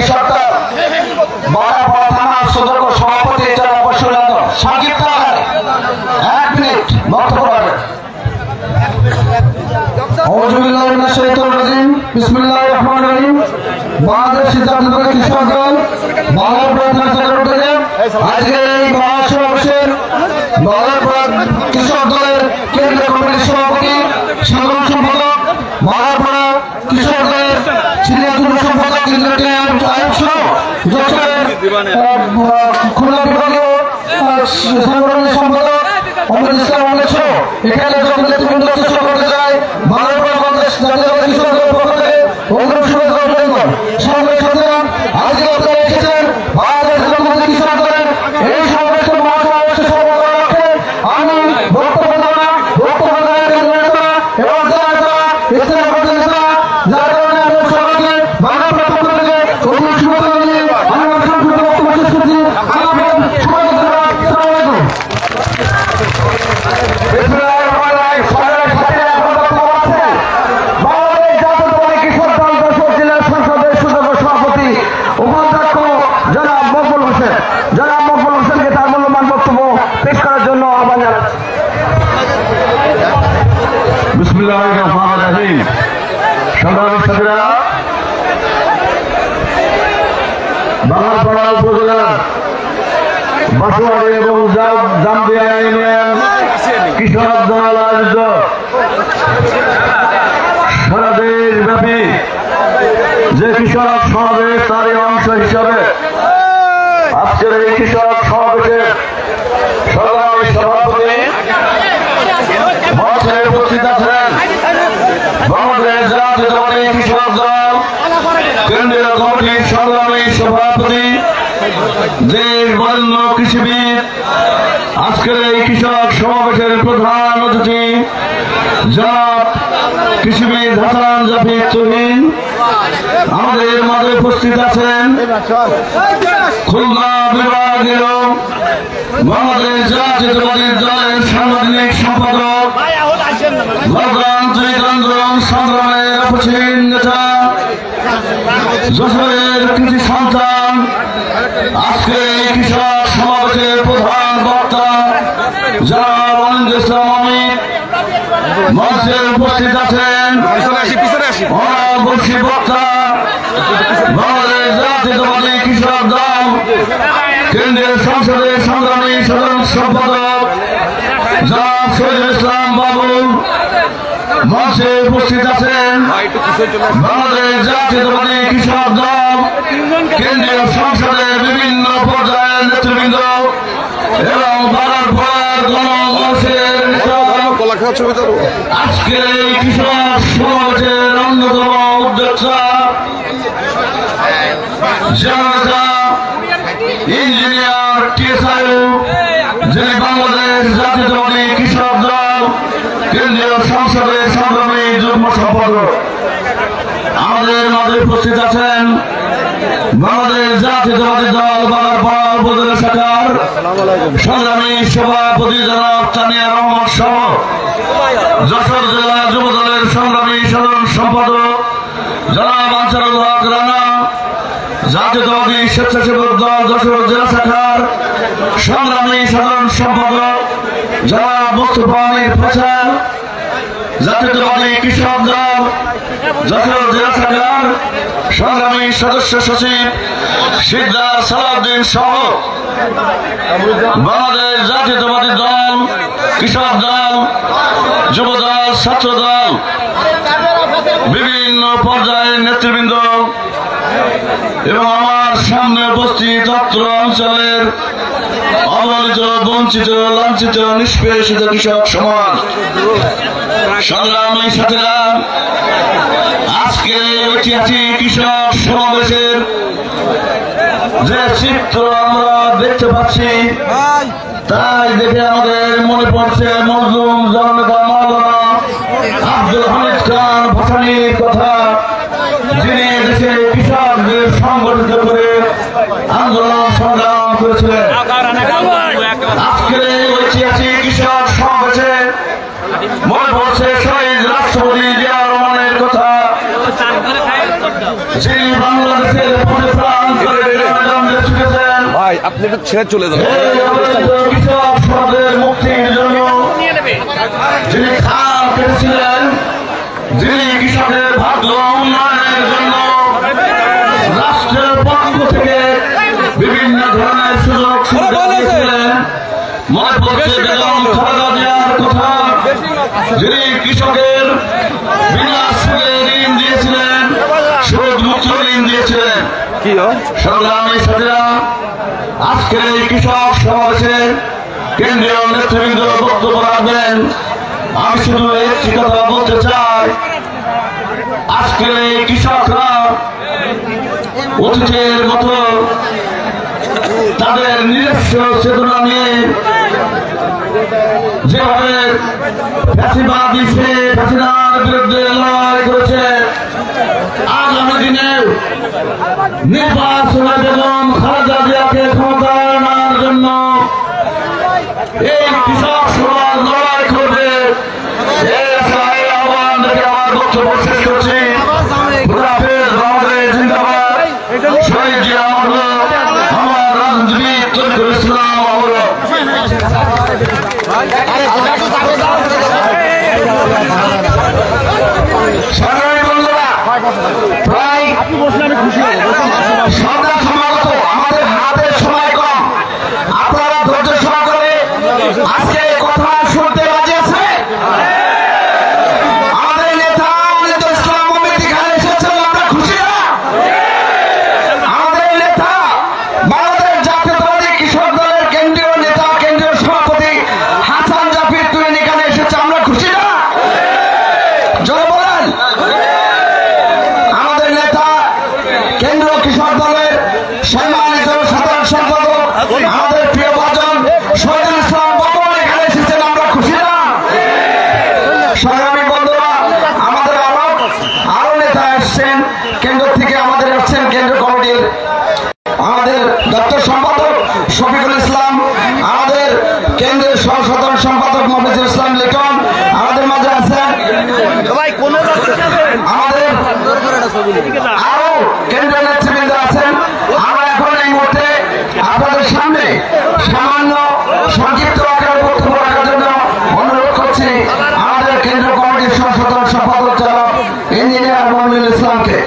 সরকার বারাপাড়া থানা সদর সভাপতি জেলা পরিষদ সংক্ষিপ্ত আকারে 1 মিনিট বক্তব্য রাখবেন। বিসমিল্লাহির রহমানির রহিম। বাংলাদেশ জাতীয়তাবাদী কৃষক দল বাংলাপাড়া থানা সদর থেকে আজকে এই মহাসমাবেশের বাংলাপাড়া কৃষক দলের কেন্দ্রীয় কমিটির সভাপতি সাধারণ সম্পাদক বাংলাপাড়া কৃষক দলের সিনিয়র যুগ্ম সম্পাদক খুলনা বিভাগীয় সাংগঠনিক সম্পাদক অমর ইসলাম এখানে যত নেতৃবৃন্দ করতে যায় বাংলাপাড়া বাংলাদেশ জাতীয়তাবাদী কৃষক দলের পক্ষ থেকে অগ্রিম শুভেচ্ছা অভিনন্দন। সঙ্গে সাথে আজকে আপনারা এসেছেন বাংলাদেশ জাতীয়তাবাদী কৃষক দলের এই সমাবেশের মহাসমাবেশের সভাপতি রাখে আমি বক্তব্য দেব না, বক্তব্য দেওয়ার নেতা এবং ইসলাম নেতা যার কারণে আমি সবাইকে বাংলাপাড়া পক্ষ থেকে অগ্রিম শুভেচ্ছা জানিয়ে আমি আমার সংক্ষিপ্ত বক্তব্য শেষ করছি। বাংলাপাড়া উপজেলার বাসুয়ারি এবং জামদিয়া ইউনিয়ন কৃষক দল আয়োজিত সারা দেশব্যাপী যে কৃষক সমাবেশ তারই অংশ হিসাবে আজকের এই কৃষক সমাবেশের সরকারি সভাপতি মঞ্চে উপস্থিত আছেন বাংলাদেশ জাতীয়তাবাদী কৃষক দল কেন্দ্রীয় কমিটির সংগ্রামী সভাপতি দেশ বরেণ্য কৃষিবিদ আজকের এই কৃষক সমাবেশের প্রধান অতিথি জনাব কৃষিবিদ হাসান জাফির তুহিন আমাদের মাঝে উপস্থিত আছেন খুলনা বিভাগীয় বাংলাদেশ জাতীয়তাবাদী দলের সাংগঠনিক সম্পাদক গণতান্ত্রিক আন্দোলন সংগ্রামের অপসীম নেতা যশোরের কৃতি সন্তান আজকে এই কৃষক সমাবেশের প্রধান বক্তা জনাব অনিন্দ ইসলাম অমিত মঞ্চে উপস্থিত আছেন অনাবর্ষী বক্তা বাংলাদেশ জাতীয়তাবাদী কৃষক দল কেন্দ্রীয় সংসদের সংগ্রামী সাধারণ সম্পাদক জনাব শহীদুল ইসলাম বাবু মঞ্চে উপস্থিত আছেন বাংলাদেশ জাতীয়তাবাদী কৃষক দল কেন্দ্রীয় সংসদের বিভিন্ন পর্যায়ের নেতৃবৃন্দ এবং বারাপাড়ার গণমানুষের আজকের এই কৃষক সমাবেশের অন্যতম উদ্যোক্তা জনতা ইঞ্জিনিয়ার টিএসআইউ যিনি বাংলাদেশ জাতীয়তাবাদী কৃষক দল কেন্দ্রীয় সংসদের সংগ্রামী যুগ্ম সম্পাদক আমাদের মাঝে উপস্থিত আছেন বাংলাদেশ জাতীয়তাবাদী দল বারাপাড়া উপজেলা শাখার সংগ্রামী সভাপতি জনাব তানিয়া রহমান সহ যশোর জেলা যুব দলের সংগ্রামী সাধারণ সম্পাদক জনাব আনসারুল হক রানা জাতীয়তাবাদী স্বেচ্ছাসেবক দল যশোর জেলা শাখার সংগ্রামী সাধারণ সম্পাদক জনাব মুস্তফা আমির ফয়সাল জাতীয়তাবাদী কৃষক দল যশোর জেলা শাখার সংগ্রামী সদস্য সচিব সিদ্ধার সালাউদ্দিন সহ বাংলাদেশ জাতীয়তাবাদী দল কৃষক দল যুব দল ছাত্র দল বিভিন্ন পর্যায়ের নেতৃবৃন্দ এবং আমার সামনে উপস্থিত অত্র অঞ্চলের অবহেলিত বঞ্চিত লাঞ্ছিত নিষ্পেষিত কৃষক সমাজ সংগ্রামী সাথীরা আজকে ঐতিহাসিক কৃষক সমাবেশের যে চিত্র আমরা দেখতে পাচ্ছি তাই দেখে আমাদের মনে পড়ছে মজলুম জননেতা মাওলানা আব্দুল হামিদ খান ভাসানীর কথা যিনি দেশের কৃষকদের সংগঠিত করে আন্দোলন সংগ্রাম করেছিলেন। আজকের এই ঐতিহাসিক কৃষক সমাবেশে মনে পড়ছে শহীদ রাষ্ট্রপতি জিয়া রহমানের কথা যিনি বাংলাদেশের আপনি একটু ছেড়ে চলে যান। মুক্তির জন্য যিনি খাল কেটেছিলেন, যিনি কৃষকের ভাগ্য উন্নয়নের জন্য রাষ্ট্রের পক্ষ থেকে বিভিন্ন ধরনের সুযোগ সুবিধা দিয়েছিলেন, মনে পড়ছে বেগম খালেদা জিয়ার কথা, যিনি কৃষকের বিনা সুদে ঋণ দিয়েছিলেন, সুদ মুক্ত ঋণ দিয়েছিলেন। সংগ্রামী সাথীরা, আজকের এই কৃষক সমাবেশে কেন্দ্রীয় নেতৃবৃন্দ বক্তব্য রাখবেন। আমি শুধু একটি কথা বলতে চাই, আজকের এই কৃষকরা অতীতের মতো তাদের নিজস্ব চেতনা নিয়ে যেভাবে ফ্যাসিবাদী ফ্যাসিবাদের বিরুদ্ধে লড়াই করেছে, আগামী দিনে নির্বাচনে বেগম খালেদা জিয়াকে ক্ষমতা আনার জন্য এই কৃষক সমাজ লড়াই করবে। এই আহ্বান থেকে আমার বক্তব্য শেষ করছি। জিন্দাবাদ। শহীদ জিয়া আমার রাজনীতিবিদ তরিকুল ইসলাম প্রায় সন্ধ্যা সমাগত, আমাদের হাতে সময় কম, আপনারা ধৈর্য সহকারে আজকে কথা শুনতে রাজি আছে। আমাদের নেতা ইসলাম এখানে এসেছেন, আমরা খুশি না? আমাদের নেতা বাংলাদেশ জাতীয়তাবাদী কৃষক দলের কেন্দ্রীয় নেতা, কেন্দ্রীয় সভাপতি হাসান জাফির তুহিন এখানে এসেছে, আমরা খুশি না? জয় বলেন। আমাদের নেতা কেন্দ্রীয় কৃষক দলের সম্মানিত সাধারণ সম্পাদক আমাদের প্রিয় ভাজন শহীদুল ইসলাম বর্তমান এখানে এসেছেন, আমরা খুশি না? সংগ্রামী বন্ধুরা, আমাদের আরো নেতা আসছেন কেন্দ্র থেকে, আমাদের আসছেন কেন্দ্র কমিটির আমাদের দপ্তর সম্পাদক শফিকুল ইসলাম, আমাদের কেন্দ্রের সাধারণ সম্পাদক মফিজুল ইসলাম লিটন আমাদের মাঝে আছেন, আমাদের আরো কেন্দ্রীয় নেতৃবৃন্দ আছেন। আমরা এখন এই মুহূর্তে আপনাদের সামনে সামান্য সংক্ষিপ্ত আকারে বক্তব্য রাখার জন্য অনুরোধ করছি আমাদের কেন্দ্রীয় কমিটির সাধারণ সম্পাদক জনাব ইঞ্জিনিয়ার মনিরুল ইসলামকে।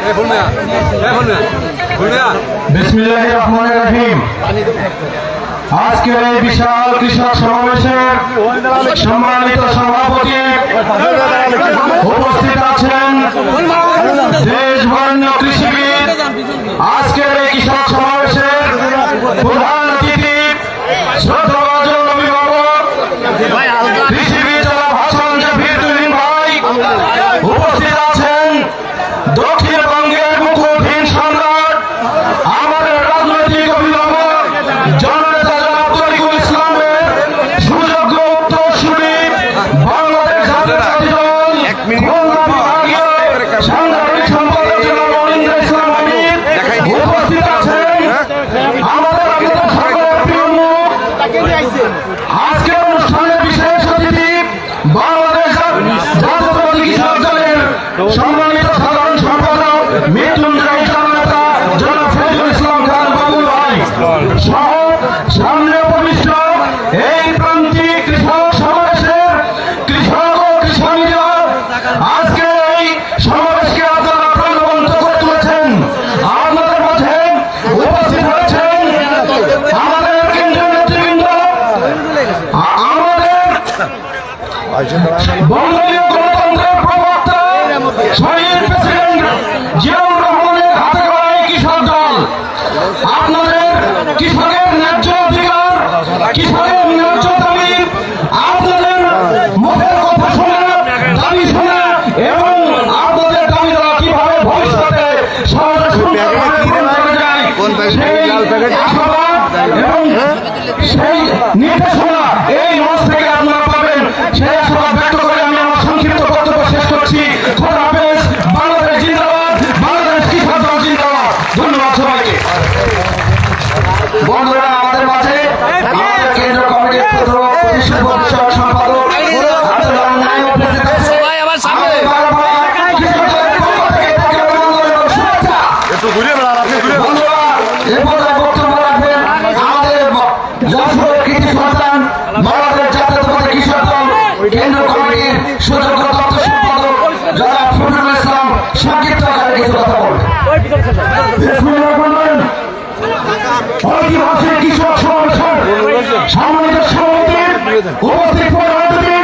বিসমিল্লাহির রহমানির রহিম। আজকের এই বিশাল কৃষক সমাবেশের সম্মানিত সভাপতি উপস্থিত আছেন দেশবরেণ্য কৃষিবিদ, আজকের এই কৃষক সমাবেশের প্রধান অতিথি শ্রদ্ধাভাজন অভিভাবক কৃষিবিদ হাসান জাফির তুহিন ভাই, উপস্থিত আছেন দক্ষিণবঙ্গের মুকুটহীন সম্রাট আমাদের রাজনৈতিক অভিভাবক জননেতা জনাব তরিকুল ইসলামের সুযোগ্য উত্তরসূরি বাংলাদেশ জাতীয়তাবাদী দল খুলনা বিভাগীয় সাংগঠনিক সম্পাদক জনাব মনিরুল ইসলাম আমির, উপস্থিত আছেন আমাদের সকলের প্রিয় মুখ, আজকের অনুষ্ঠানের বিশেষ অতিথি বাংলাদেশ জাতীয়তাবাদী কৃষক দলের সম্মানিত সাধারণ সম্পাদক মৃত্যুঞ্জয় জননেতা জনাব ফজলুল ইসলাম খান বাবুল ভাই সহ সামনে উপবিষ্ট এই প্রান্তিক কৃষক সমাবেশের কৃষক ও কৃষকীরা, আজকে এই সমাবেশকে আপনারা প্রাণবন্ত করে তুলেছেন। আপনাদের মধ্যে উপস্থিত হয়েছেন আমাদের কেন্দ্রীয় নেতৃবৃন্দ, আমাদের বঙ্গীয় গণতন্ত্রের প্রবক্তা শহীদ প্রেসিডেন্ট জিয়াউর রহমানের হাতে গড়া এই কৃষক দল। আপনাদের কৃষকের ন্যায্য অধিকার, কৃষকের ন্যায্য দাবি, আপনাদের মুখের কথা শোনা, দাবি শোনা এবং আপনাদের দাবি দেওয়া কিভাবে ভবিষ্যতে সহজে সুন্দরভাবে পূরণ করা যায়, সেই আশাবাদ এবং সেই নির্দেশনা এই মঞ্চ থেকে আপনারা পাবেন, সেই আশাবাদ ব্যক্ত করে আমি আমার সংক্ষিপ্ত বক্তব্য শেষ করছি। খোদা হাফেজ। বাংলাদেশ জিন্দাবাদ, বাংলাদেশ কৃষক দল জিন্দাবাদ। ধন্যবাদ সবাইকে। বন্ধুরা, আমাদের মাঝে আমাদের কেন্দ্রীয় কমিটির প্রতিষ্ঠা সম্পাদক বক্তব্য রাখবেন আমাদের জানান বাংলাদেশ জাতীয়তাবাদী কৃষক দল কেন্দ্র কমিটির সুযোগ্য তথ্য সম্পাদক জনাব ফজলুল ইসলাম সংক্ষিপ্ত আকারে কিছু কথা বলবেন। ঐতিহাসিক কৃষক সমাবেশের সম্মানিত সভাপতি উপস্থিত প্রধানমন্ত্রী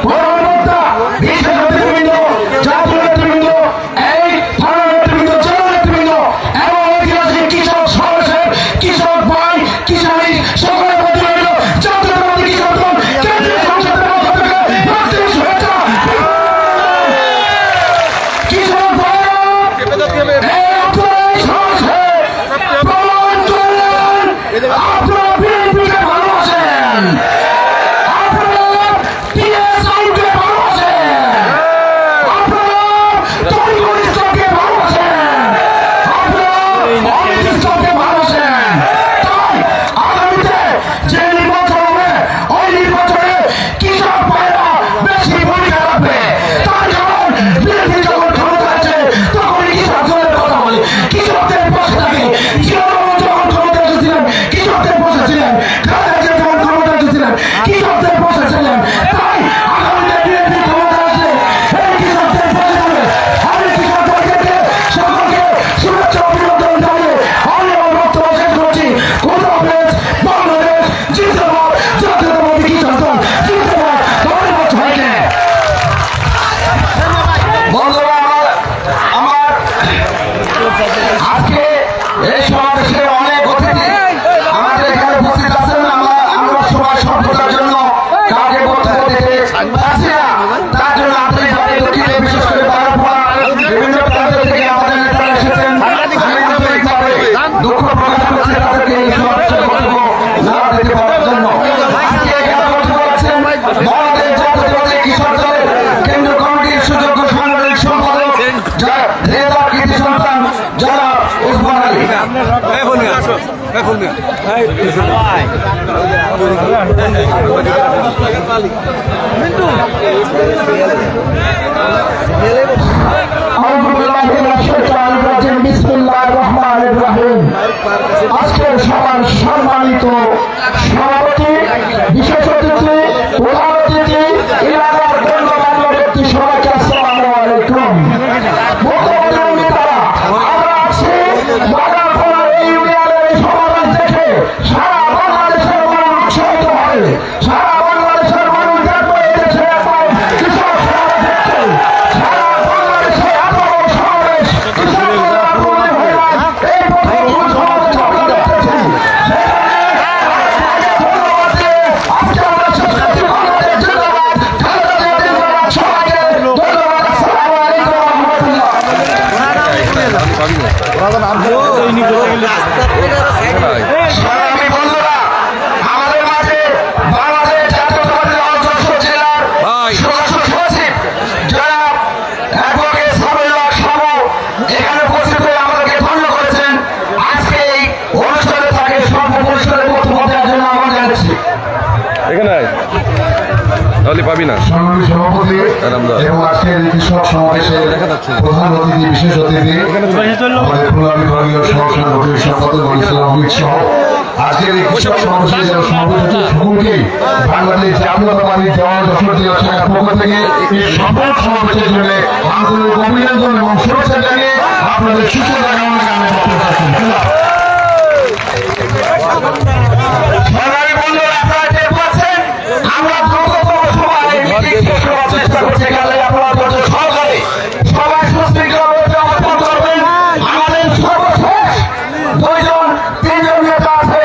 প্রধানমন্ত্রী বিশেষ অতিথিবৃন্দ জাতীয় নেতৃবৃন্দ এই থানা নেতৃবৃন্দ জেলা নেতৃবৃন্দ এবং ঐতিহাসিক কৃষক সমাবেশের কৃষক ভাই কিষানি সকলের প্রতিনিধিবৃন্দ জাতীয়তাবাদী কৃষক দল কেন্দ্রীয় সংসদের পক্ষ থেকে রাষ্ট্রীয় শুভেচ্ছা। কৃষক ভাই আপনারা বিএনপিকে ভালোবাসেন, আপনারা টিএসআইকে ভালোবাসেন, আপনারা তরিকুল ইসলামকে ভালোবাসেন, আপনারা অমিত ইসলামকে ভালোবাসেন। তাই আগামীতে যে নির্বাচন হবে ওই নির্বাচনে কৃষক ভাইরা বেশি ভূমিকা রাখবে। তার কারণ বিএনপি যখন ক্ষমতা আছে তখন কৃষক দলের কথা বলে, কৃষকদের পাশে থাকে। কৃষকদের পাশে ছিলেন, যখন ক্ষমতা এসেছিলেন কৃষকদের পাশে ছিলেন। তাই আগামীতে বিএনপি ক্ষমতা আসলে এই কৃষকদের পাশে যাবে। আমি কৃষকদেরকে সকলকে শুভেচ্ছা অভিনন্দন জানিয়ে আমি আমার বক্তব্য শেষ করছি। খোদা হাফেজ। বাংলাদেশ জিন্দাবাদ, জাতীয়তাবাদী কৃষক দল জিন্দাবাদ। ধন্যবাদ সবাইকে। বন্ধুরা, আমার আজকে এই সমাবেশে অনেক অতিথি আমাদের এখানে উপস্থিত আছেন। আমরা সবাই সভ্যতার জন্য কাউকে বক্তব্য দিতে পারছি না, তার জন্য আন্তরিকভাবে দুঃখিত। বিশেষ করে বারোপাড়া বিভিন্ন প্রান্ত থেকে আমাদের নেতারা এসেছেন, আমি আন্তরিকভাবে দুঃখ প্রকাশ করছি তাদেরকে এই সমাবেশে বক্তব্য না দিতে পারার জন্য। আজকে এখানে বক্তব্য রাখছেন বাংলাদেশ জাতীয়তাবাদী কৃষক দলের কেন্দ্র কমিটির সুযোগ্য সাংগঠনিক সম্পাদক নেতা কৃতি সন্তান যারা ওসমান আলী। আজকের সভার সম্মানিত সভাপতি, বিশেষ অতিথি, প্রধান অতিথি, এলাকার গণ্যমান্য ব্যক্তি, সবাইকে আসসালামু আলাইকুম। আমরা আছি বাগানপাড়া ইউনিয়নের এই সমাবেশ দেখে সারা বাংলাদেশের মানুষ উৎসাহিত হয়। সারা বাংলাদেশের মানুষ দেখবে এই দেশে এখন কৃষক সমাবেশ দেখছে। সারা বাংলাদেশে এত বড় সমাবেশ কৃষকরা আগ্রহী হয়ে এই প্রথম সমাবেশ আমরা দেখতেছি। ধন্যবাদ দিয়ে আজকে আমরা শেষ করছি। বাংলাদেশ জিন্দাবাদ, খালেদা জিয়া জিন্দাবাদ। সবাইকে ধন্যবাদ। আসসালামু আলাইকুম ওয়া রাহমাতুল্লাহ। বন্ধুরা, আমাদের মাঝে বাংলাদেশ জাতীয়তাবাদী দল জেলার সদস্য সচিব জনাব অ্যাডভোকেট সাবিউল্লাহ সাবু এখানে উপস্থিত হয়ে আমাদেরকে ধন্য করেছেন। আজকে এই অনুষ্ঠানে তাকে সর্বপরিসরে বক্তব্য দেওয়ার জন্য আমরা জানাচ্ছি। এখানে পাবি না সভাপতি এবং আজকের কৃষক সমাবেশের প্রধান অতিথি, বিশেষ অতিথি আমাদের খুলনা বিভাগীয় সংগঠনের সম্পাদক অমিত সহ আজকের এই কৃষক সমাবেশের যারা সভাপতি সকলকে বাংলাদেশ জাতীয়তাবাদী জওয়ান দশরথী শাখার পক্ষ থেকে এই সফল সমাবেশের জন্য আন্তরিক অভিনন্দন এবং শুভেচ্ছা জানিয়ে আপনাদের সুস্থতা কামনা করে আমি বক্তব্য রাখছি। আমরা দ্রুততম সময়ে চেষ্টা করতে গেলে আপনারা সহকারে সবাই সুশৃঙ্খলভাবে অবস্থান করবেন। আমাদের সর্বশেষ তিনজন নেতা আছে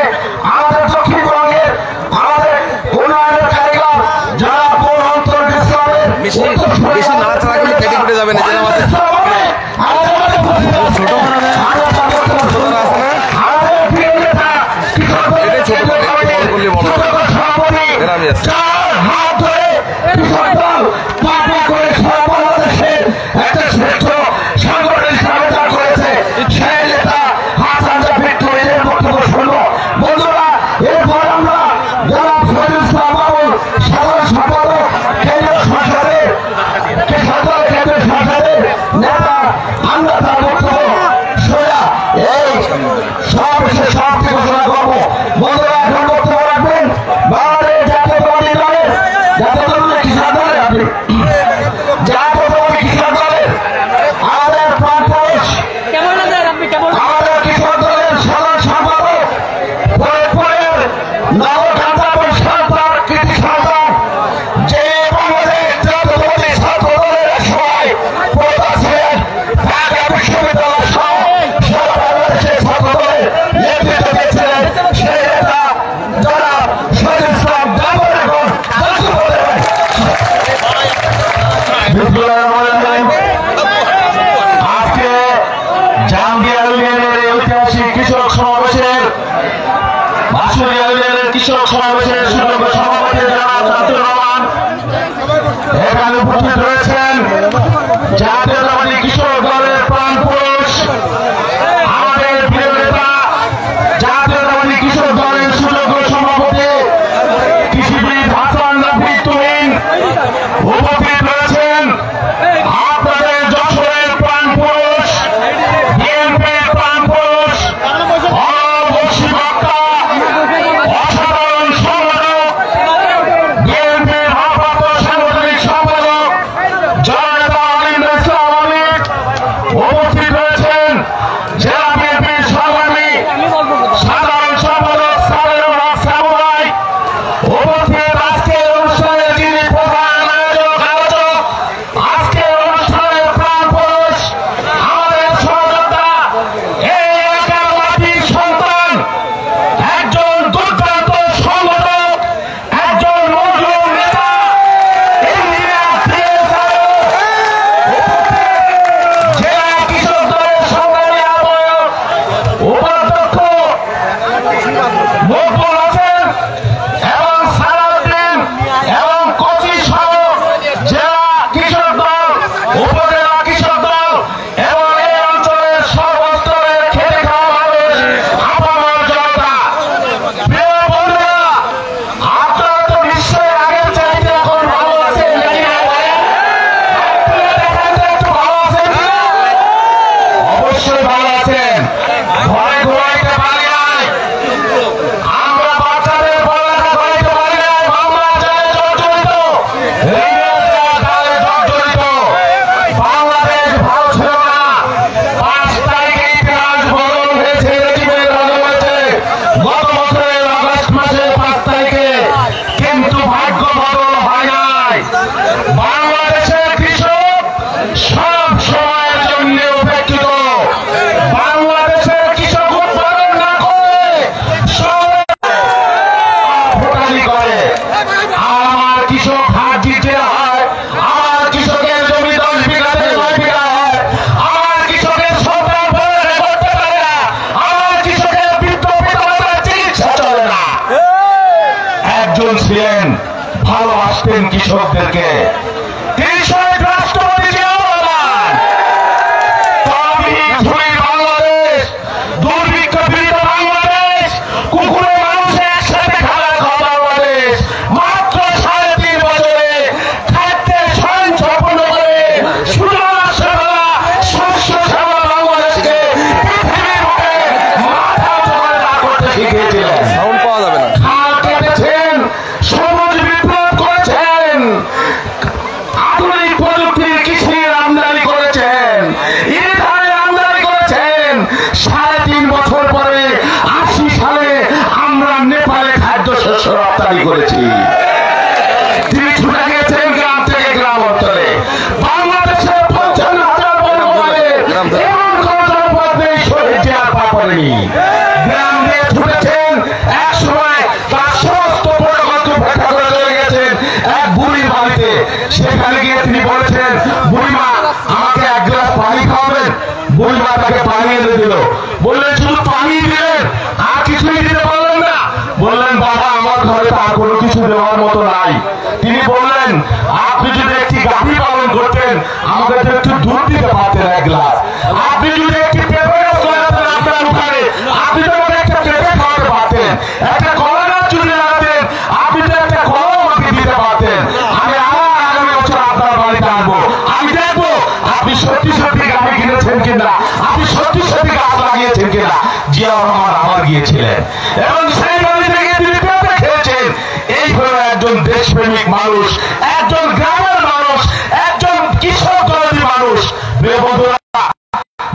আমাদের দক্ষিণবঙ্গের, আমাদের উন্নয়নের কারিগর যারা পূর্ণান্তর ইসলামের হাত ধরে কৃষক দল পাপা করে সারা বাংলাদেশের একটা শ্রেষ্ঠ সংগঠন হিসাবে যা করেছে সেই নেতা হাসান জাফর তৈরির বক্তব্য শুনবো। বন্ধুরা, এরপর আমরা জনাব ফজলুল ইসলাম বাবুল সাধারণ সম্পাদক কেন্দ্রীয় সংসদের নেতা আজকের বাঁশবাড়িয়া ইউনিয়নের কৃষক সমাবেশের সুযোগ্য সভাপতি জনাব শামসুর রহমান এখানে উপস্থিত রয়েছেন। জাতীয়তাবাদী কৃষক দলের প্রাণ পুরুষ আমাদের প্রিয় নেতা জাতীয়তাবাদী কৃষক দলের সুযোগ্য সভাপতি কৃষিবিদ হাসান রাফি তুহিন উপস্থিত রয়েছেন। আপনাদের যশোরের প্রাণ পুরুষ বিএনপির প্রাণ পুরুষ অবশ্যই বক্তা অসাধারণ সম্পাদক বিএনপির ভারপ্রাপ্ত সাংগঠনিক সম্পাদক জননেতা আমিনুল ইসলাম আমির উপস্থিত রয়েছেন। জেলা বিএনপির সভাপতি সাধারণ সম্পাদক সালেহুল হক সামুরাই উপস্থিত। আজকের অনুষ্ঠানে যিনি প্রধান আয়োজক আজকের অনুষ্ঠানের প্রাণ পুরুষ আমাদের সহযোদ্ধা এই এলাকার মাটির সন্তান একজন দুর্দান্ত সংগঠক একজন মজলুম নেতা ইঞ্জিনিয়ার জেলা কৃষক দলের সংগ্রামী আহ্বায়ক উপাধ্যক্ষ মকবুল হোসেন এবং সালাউদ্দিন এবং কচি সহ জেলা কৃষক দল উপজেলা কৃষক দল এবং এই অঞ্চলের সর্বস্তরের খেটে খাওয়া মানুষ আপামর জনতা। প্রিয় বন্ধুরা, আপনারা তো নিশ্চয়ই আগের চাইতে এখন ভালো আছেন নাকি না ভাই? আপনারা দেখান তো একটু ভালো আছেন কিনা? অবশ্যই ভালো আছেন। ঘরে ঘুমাইতে পারি নাই, আমরা বাচ্চাদের পড়ালেখা করাইতে পারি নাই, মামলার জালে জর্জরিত, ঋণের জালে জর্জরিত। বাংলাদেশ ভালো ছিল না। 5 তারিখে ইতিহাস বদল হয়েছে, রেজিমের বদল হয়েছে গত বছরের আগস্ট মাসের 5 তারিখে, কিন্তু ভাগ্য বদল হয় নাই। বাংলাদেশের কৃষক সব সময়ের জন্য উপেক্ষিত। বাংলাদেশের কৃষক উৎপাদন না করে শহরে ভোটালি করে। আমার কৃষক হাট দিতে হয়, আমার কৃষকের জমি 10 বিঘা থেকে 9 বিঘা হয়, আমার কৃষকের সন্তান পড়ালেখা করতে পারে না, আমার কৃষকের বৃদ্ধ পিতামাতার চিকিৎসা চলে না। একজন ছিলেন ভালোবাসতেন কৃষকদেরকে, তিনি শহীদ রাষ্ট্রপতি জিয়াউর রহমান। তরবিহীন ঝুড়ির বাংলাদেশ, দুর্ভিক্ষ পীড়িত বাংলাদেশ, কুকুরে মানুষে একসাথে খাবার খাওয়া বাংলাদেশ, মাত্র 3.5 বছরে খাদ্যের স্বয়ং সম্পন্ন করে সুজলা শ্যামলা শস্য শ্যামলা বাংলাদেশকে পৃথিবীর বুকে মাথা উঁচু করে দাঁড় করতে শিখিয়েছিলেন। সাউন্ড পাওয়া যাবে না। খাল কেটেছেন, সবুজ বিপ্লব করেছেন, আধুনিক প্রযুক্তির কৃষির আমদানি করেছেন, ইথানের আমদানি করেছেন। 3.5 বছর পরে 80 সালে আমরা নেপালে খাদ্যশস্য রপ্তানি করেছি। তিনি ছুটে গেছেন গ্রাম থেকে গ্রাম অঞ্চলে। বাংলাদেশের 55,000 বর্গমাইলের এমন কোন জনপদ নেই শহীদ জিয়ার পা পড়েনি। গ্রাম দিয়ে ছুটেছেন, এক সময় তার সমস্ত প্রটোকল উপেক্ষা করে চলে গেছেন এক বুড়ির বাড়িতে। সেখানে গিয়ে তিনি বলেছেন, বুড়িমা আমাকে 1 গ্লাস পানি খাওয়াবেন। বুড়িমা তাকে পানি এনে দিল। বললেন, শুধু পানি দিলেন, আর কিছুই দিতে পারলেন না? বললেন, বাবা আমার ঘরে তার কোনো কিছু দেওয়ার মতো নাই। তিনি বললেন, আপনি যদি একটি গাভী পালন করতেন আমাদের একটু দুধ দিতে পারতেন 1 গ্লাস। আপনি যদি একটি পেঁপে গাছ লাগাতেন আপনার উঠানে, আপনি তো আমাকে একটা পেঁপে খাওয়াতে পারতেন। একটা কলা গাছ যদি লাগাতেন আপনি তো একটা কলাও আমাকে দিতে পারতেন। আমি আবার আগামী বছর আপনার বাড়িতে আসবো, আমি দেখবো আপনি সত্যি সত্যি গাভী কিনেছেন কিনা, আপনি সত্যি সত্যি গাছ লাগিয়েছেন কিনা। জিয়াউর রহমান আবার গিয়েছিলেন এবং সেই বাড়ি থেকে তিনি পেঁপে খেয়েছেন। এই হলো একজন দেশপ্রেমিক মানুষ, একজন গ্রামের মানুষ, একজন কৃষক দরদি মানুষ। প্রিয় বন্ধুরা,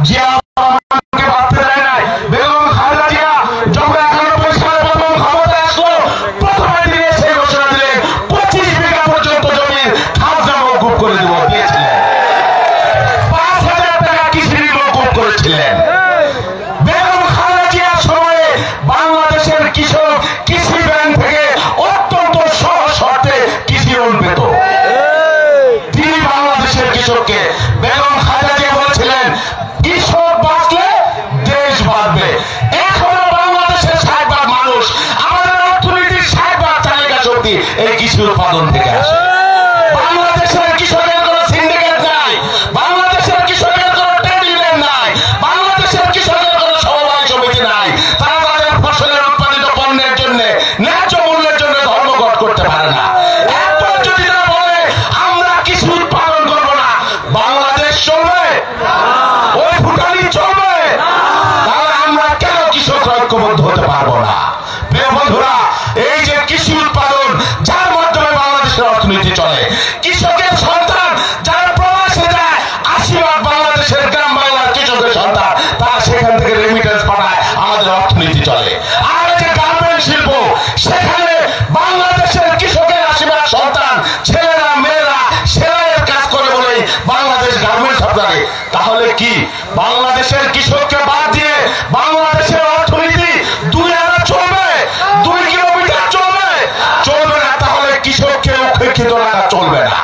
জিয়াউর রহমানকে বাঁচতে দেয় নাই। বেগম খালেদা জিয়া যখন 91 সালে প্রথম ক্ষমতায় আসলো, প্রথমে তিনি সেই ঘোষণা দিলেন 25 বিঘা পর্যন্ত জমি খাজনা মওকুফ করে দিয়েছিলেন। 5,000 টাকা কৃষি ঋণ মওকুফ করেছিলেন। বেগম খালেদা জিয়ার সময়ে বাংলাদেশের কৃষক কৃষি ব্যাংক থেকে অত্যন্ত সহজ শর্তে কৃষি লোন পেত। তিনি বাংলাদেশের কৃষককে, বেগম খালেদা জিয়া বলেছিলেন, কৃষক বাঁচলে উৎপাদন থেকে আসে। বাংলাদেশের কৃষকের কোনো সিন্ডিকেট নাই, বাংলাদেশের কৃষকের কোনো ট্রেড ইউনিয়ন নাই, বাংলাদেশের কৃষকের কোনো সমবায় সমিতি নাই। তারা তাদের ফসলের উৎপাদিত পণ্যের জন্য ন্যায্য মূল্যের জন্য ধর্মঘট করতে পারে না। একবার যদি তারা বলে আমরা কৃষি উৎপাদন করবো না, বাংলাদেশ চলবে? ওই ভুটানি চলবে? তাহলে আমরা কেন কৃষক ঐক্যবদ্ধ হতে পারবো না? প্রিয় বন্ধুরা, এই যে কৃষি উৎপাদন যার মাধ্যমে বাংলাদেশের অর্থনীতি চলে, কৃষকের সন্তান যারা প্রবাসে যায়, ৮০% বাংলাদেশের গ্রাম বাংলার কৃষকের সন্তান, তারা সেখান থেকে রেমিটেন্স পাঠায়, আমাদের অর্থনীতি চলে। আর যে গার্মেন্ট শিল্প, সেখানে বাংলাদেশের কৃষকের ৮০% সন্তান, ছেলেরা মেয়েরা সেলাইয়ের কাজ করে বলেই বাংলাদেশ গার্মেন্টস আপনারে। তাহলে কি বাংলাদেশের কৃষককে বাদ দিয়ে বাংলাদেশের অর্থনীতি 2 আনা চলবে? 2 কিলোমিটার চলবে? চলবে না। তাহলে কৃষককে উপেক্ষিত রাখা চলবে না।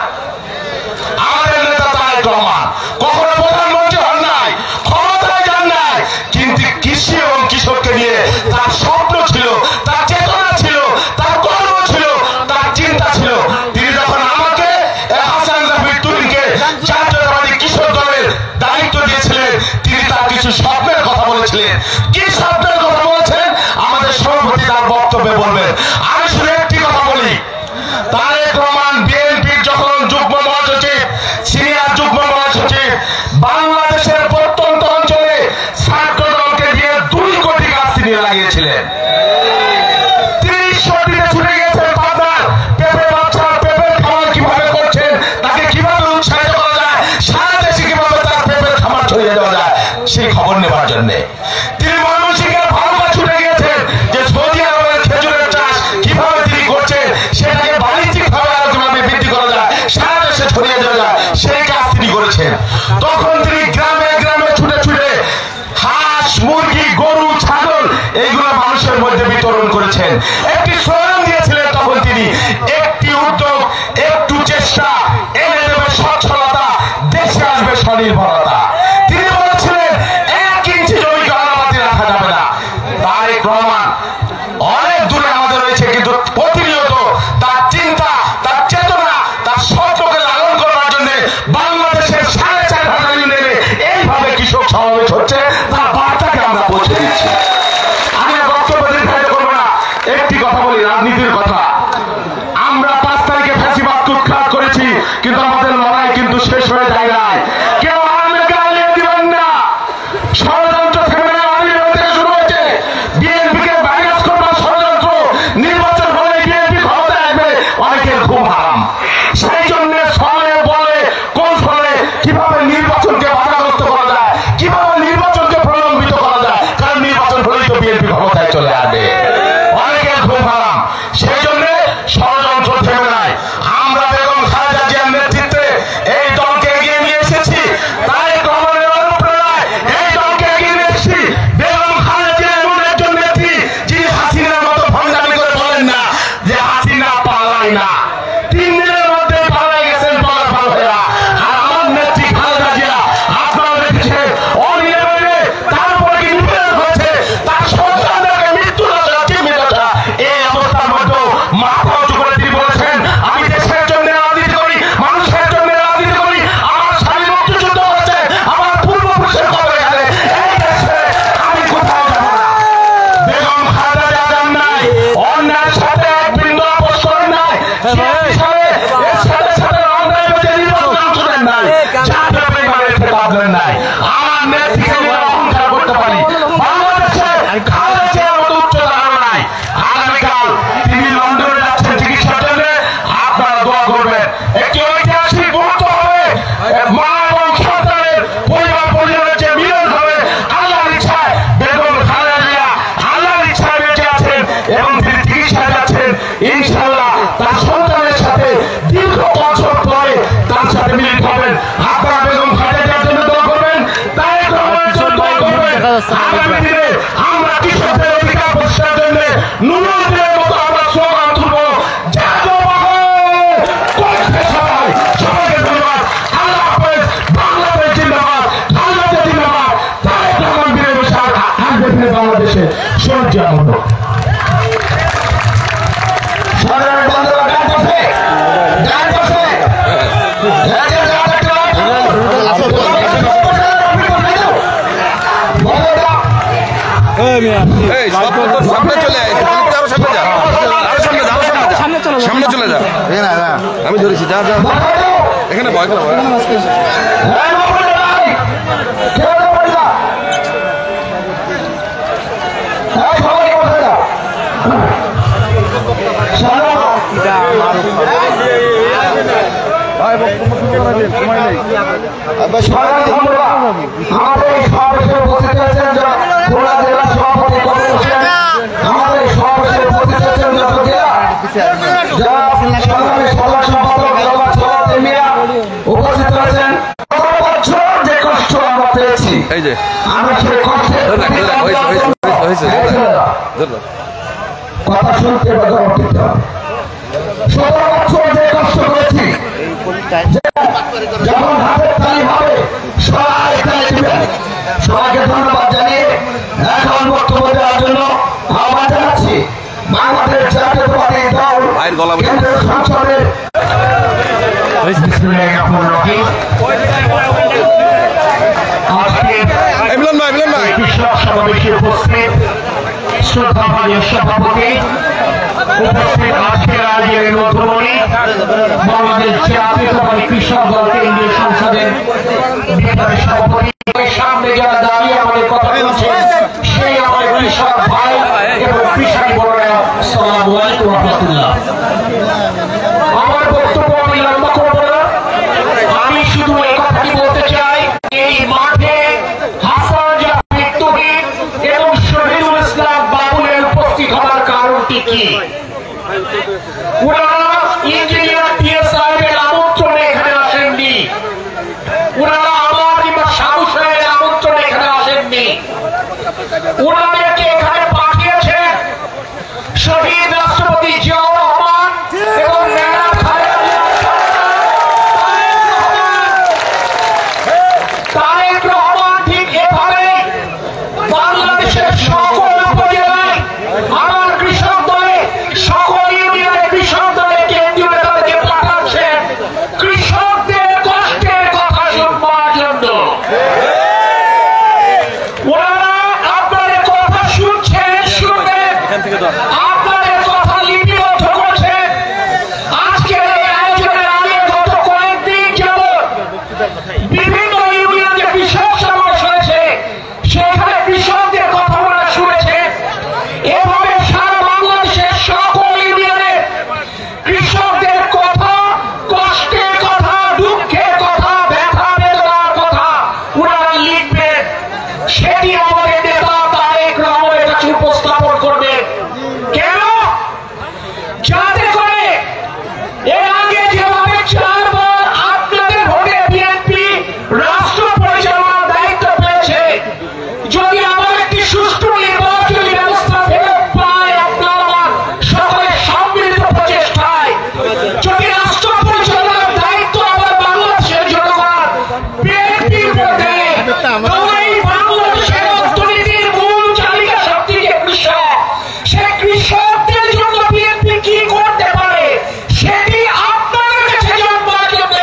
আমাদের নেতা তারেক রহমান কখনো প্রধানমন্ত্রী হন নাই, ক্ষমতায় যান নাই, কিন্তু কৃষি এবং কৃষককে নিয়ে তার স্বপ্ন ছিল, তার চেতনা ছিল, তার কর্ম ছিল, তার চিন্তা ছিল। তিনি যখন আমাকে হাসান জাফর তুহিনকে জাতীয়তাবাদী কৃষক দলের দায়িত্ব দিয়েছিলেন, তিনি তার কিছু স্বপ্নের কথা বলেছিলেন। কি স্বপ্নের কথা বলেছেন আমাদের সভাপতি তার বক্তব্যে বলবেন। আমি শুধু একটি কথা বলি, তারেক রহমান বিএনপির যখন যুগ্ম মহাসচিব, সিনিয়র যুগ্ম মহাসচিব, বাংলাদেশের প্রত্যন্ত অঞ্চলে ছাত্র দলকে দিয়ে 2 কোটি গাছ তিনি লাগিয়েছিলেন। 30 ছুটে গেছেন পাবনার পেঁপে বাচ্চা, পেঁপের খামার কিভাবে করছেন, তাকে কিভাবে উৎসাহিত করা যায়, সারা দেশে কিভাবে তার পেঁপের খামার ছড়িয়ে দেওয়া যায়, সেই খবর নেবার জন্য তিনি ময়মনসিংহের ভালুকা ছুটে গিয়েছেন যে সৌদি আরবের খেজুরের চাষ কিভাবে তিনি করছেন, সেটাকে বাণিজ্যিকভাবে আরো কিভাবে বৃদ্ধি করা যায়, সারা দেশে ছড়িয়ে দেওয়া যায়, সেই কাজ তিনি করেছেন। তখন তিনি গ্রামে গ্রামে ছুটে ছুটে হাঁস, মুরগি, গরু, ছাগল এইগুলো মানুষের মধ্যে বিতরণ করেছেন। একটি স্লোগান দিয়েছিলেন তখন তিনি, একটি উদ্যোগ, একটু চেষ্টা, এনে দেবে সচ্ছলতা, দেশে আসবে স্বনির্ভরতা। তিনি বলেছিলেন 1 ইঞ্চি জমিকে অনাবাদি রাখা যাবে না। তারেক রহমান অনেক দূরে আমাদের রয়েছে, কিন্তু প্রতিনিয়ত তার চিন্তা, তার চেতনা, তার স্বপ্নকে লালন করার জন্য বাংলাদেশের 4.5 ইউনিয়নে এইভাবে কৃষক সমাবেশ হচ্ছে, তার বার্তাকে আমরা পৌঁছে দিচ্ছি। আমি বক্তব্য দীর্ঘায়িত করবো না, একটি কথা বলি, রাজনীতির কথা। আমরা 5 তারিখে ফ্যাসিবাদ উৎখাত করেছি, কিন্তু আমাদের লড়াই কিন্তু শেষ হয়ে যায় নাই। কেউ আমাদেরকে আলিয়ে দিবেন না। ষড়যন্ত্র ফেব্রুয়ারি থেকে শুরু হয়েছে, বিএনপিকে ভাইরাস করবার ষড়যন্ত্র। নির্বাচন হলে বিএনপি ক্ষমতায় আসবে, অনেকের ঘুম হারাম। সেই জন্য ফলে বলে কৌশলে কিভাবে নির্বাচনকে বাধাগ্রস্ত করা যায়, কিভাবে নির্বাচনকে প্রলম্বিত করা যায়, কারণ নির্বাচন হলেই তো বিএনপি ক্ষমতায় চলে আসবে। অনেকের ঘুম হারাম। সেই জন্য ষড়যন্ত্র থেমে নাই। আমরা বেগম খালেদা জিয়ার নেতৃত্বে এই দলকে এগিয়ে নিয়ে এসেছি। তারেক রহমানের অনুপ্রেরণায় এই দলকে এগিয়ে নিয়ে এসেছি। বেগম খালেদা জিয়া এমন একজন নেত্রী যিনি হাসিনার মতো ভণ্ডামি করে বলেন না যে হাসিনা পালায় না, 3 দিনের মধ্যে পালাই গেছেন পালাপাল হয়ে। আর আমার নেত্রী খালেদা জিয়া, আপনারা দেখেছেন অনিয়মে তারপর কি নিপীড়ন হয়েছে, তার সন্তানদেরকে মৃত্যু দশা, চিহ্নিত দশা। এই অবস্থার মধ্যে মাথা উঁচু করে তিনি বলেছেন, আমি দেশের জন্য রাজনীতি করি, মানুষের জন্য রাজনীতি করি। আমার স্বামী মুক্তিযুদ্ধ করেছে, আমার পূর্বপুরুষের কবরে গেলে এই দেশে আমি কোথাও যাব না। বেগম খালেদা জিয়া যান নাই, অন্যায়ের সাথে এক বিন্দু আপোষ করেন নাই। এর সাথে সাথে অন্যায় হচ্ছে নির্বাচন অংশ নেন নাই, জাতীয় পরিবারের থেকে ভাবলেন নাই। আমার নেত্রীকে নিয়ে অহংকার করতে পারি। বাংলাদেশে খালেদা জিয়ার মতো উচ্চ ধারণা নাই। আগামীকাল তিনি লন্ডনে যাচ্ছেন চিকিৎসার জন্য, আপনারা দোয়া করবেন। একটি ঐতিহাসিক মুহূর্ত হবে, মা এবং সন্তানের পরিবার পরিজনের যে মিলন হবে। আল্লাহর ইচ্ছায় বেগম খালেদা জিয়া আল্লাহর ইচ্ছায় বেঁচে আছেন এবং তিনি চিকিৎসায় যাচ্ছেন। ইনশাআল্লাহ তার সন্তানের সাথে দীর্ঘ বছর পরে তার সাথে মিলিত হবেন। আপনারা বেগম খালেদা জিয়ার জন্য দোয়া করবেন, তারেক রহমানের জন্য দোয়া করবেন। আগামী দিনে আমরা কৃষকদের অধিকার প্রতিষ্ঠার জন্য নুরুদ্দিনের মতো আমরা স্লোগান তুলব। সবাইকে ধন্যবাদ। আল্লাহ হাফেজ। বাংলাদেশ জিন্দাবাদ, খালেদা জিন্দাবাদ, তারেক রহমান বীরের বসার আসবে বাংলাদেশে সূর্য মতো। সাধারণ বন্ধুরা এই সব তো সামনে চলে আয়, আরো সামনে যা, আরো সামনে যা, সামনে চলে যা। আমি ধরেছি, যা যা এখানে ভয় খেলা এই যে কথা শুনতে যে কষ্ট করেছি, যেমন হাতের তালি হবে সবাই তালি দিবেন। সবাইকে ধন্যবাদ জানিয়ে এখন বক্তব্য দেওয়ার জন্য আহ্বান জানাচ্ছি বাংলাদেশ জাতীয়তাবাদী দল কেন্দ্রীয় সংসদের কৃষক সমাবেশে উপস্থিত শ্রদ্ধাভাজন সভাপতি, উপস্থিত আজকের আয়োজনের মধ্যমণি বাংলাদেশ জাতীয়তাবাদী কৃষক দল কেন্দ্রীয় সংসদের বিপ্লবী সভাপতি, সামনে যারা দাঁড়িয়ে আমাদের কথা বলছেন সেই আমাদের কৃষক ভাই এবং কৃষক বোনেরা, আসসালামু আলাইকুম ওয়া রাহমাতুল্লাহ। আমার বক্তব্য আমি লম্বা করব না, আমি শুধু এই কথাটি বলতে চাই, এই মাঠে হাসান জাফর তৌহিদ এবং শহীদুল ইসলাম বাবুলের উপস্থিত হওয়ার কারণটি কি? ওনারা ইঞ্জিনিয়ার টিএস সাহেবের আমন্ত্রণে এখানে আসেননি, ওনারা আমার কিংবা সাধু সাহেবের আমন্ত্রণে এখানে আসেননি, ওনাদেরকে এখানে পাঠিয়েছেন শহীদ রাষ্ট্রপতি জিয়াউর রহমান এবং তারেক রহমান। ঠিক এভাবে বাংলাদেশের সকল উপজেলায় আমার কৃষক দলে, সকল ইউনিয়নে কৃষক দলে কেন্দ্রীয় নেতাদেরকে পাঠাচ্ছেন কৃষকদের কষ্টের কথা শুনবার জন্য। ওনারা আপনাদের কথা শুনছেন, শুনবেন, আপনাদের কথা লিপিবদ্ধ করছেন। আজকের এই আয়োজনের আগে গত কয়েকদিন যাবৎ বিভিন্ন ইউনিয়নে কৃষক সমাবেশ হয়েছে, সেখানে কৃষকদের কথা ওনারা শুনেছেন। এভাবে সারা বাংলাদেশের সকল ইউনিয়নে কৃষকদের কথা, কষ্টের কথা, দুঃখের কথা, ব্যথা বেদনার কথা ওনারা লিখবেন, সেটি আমাদের নেতা তারেক রহমানের কাছে উপস্থাপন করবেন। কেন? যাতে করে এর আগে যেভাবে 4 বার আপনাদের ভোটে বিএনপি রাষ্ট্র পরিচালনার দায়িত্ব পেয়েছে, যদি আবার একটি সুষ্ঠু নির্বাচনী ব্যবস্থা ফেরত পায় আপনারা সকলের সম্মিলিত প্রচেষ্টায়, যদি রাষ্ট্র পরিচালনার দায়িত্ব আবার বাংলাদেশের জনগণ বিএনপির উপর দেয়, তবে এই বাংলাদেশের অর্থনীতির মূল চালিকা শক্তি যে কৃষক, সেই কৃষকদের জন্য বিএনপি কি করতে পারে সেটি আপনাদের কাছে জানবার জন্য।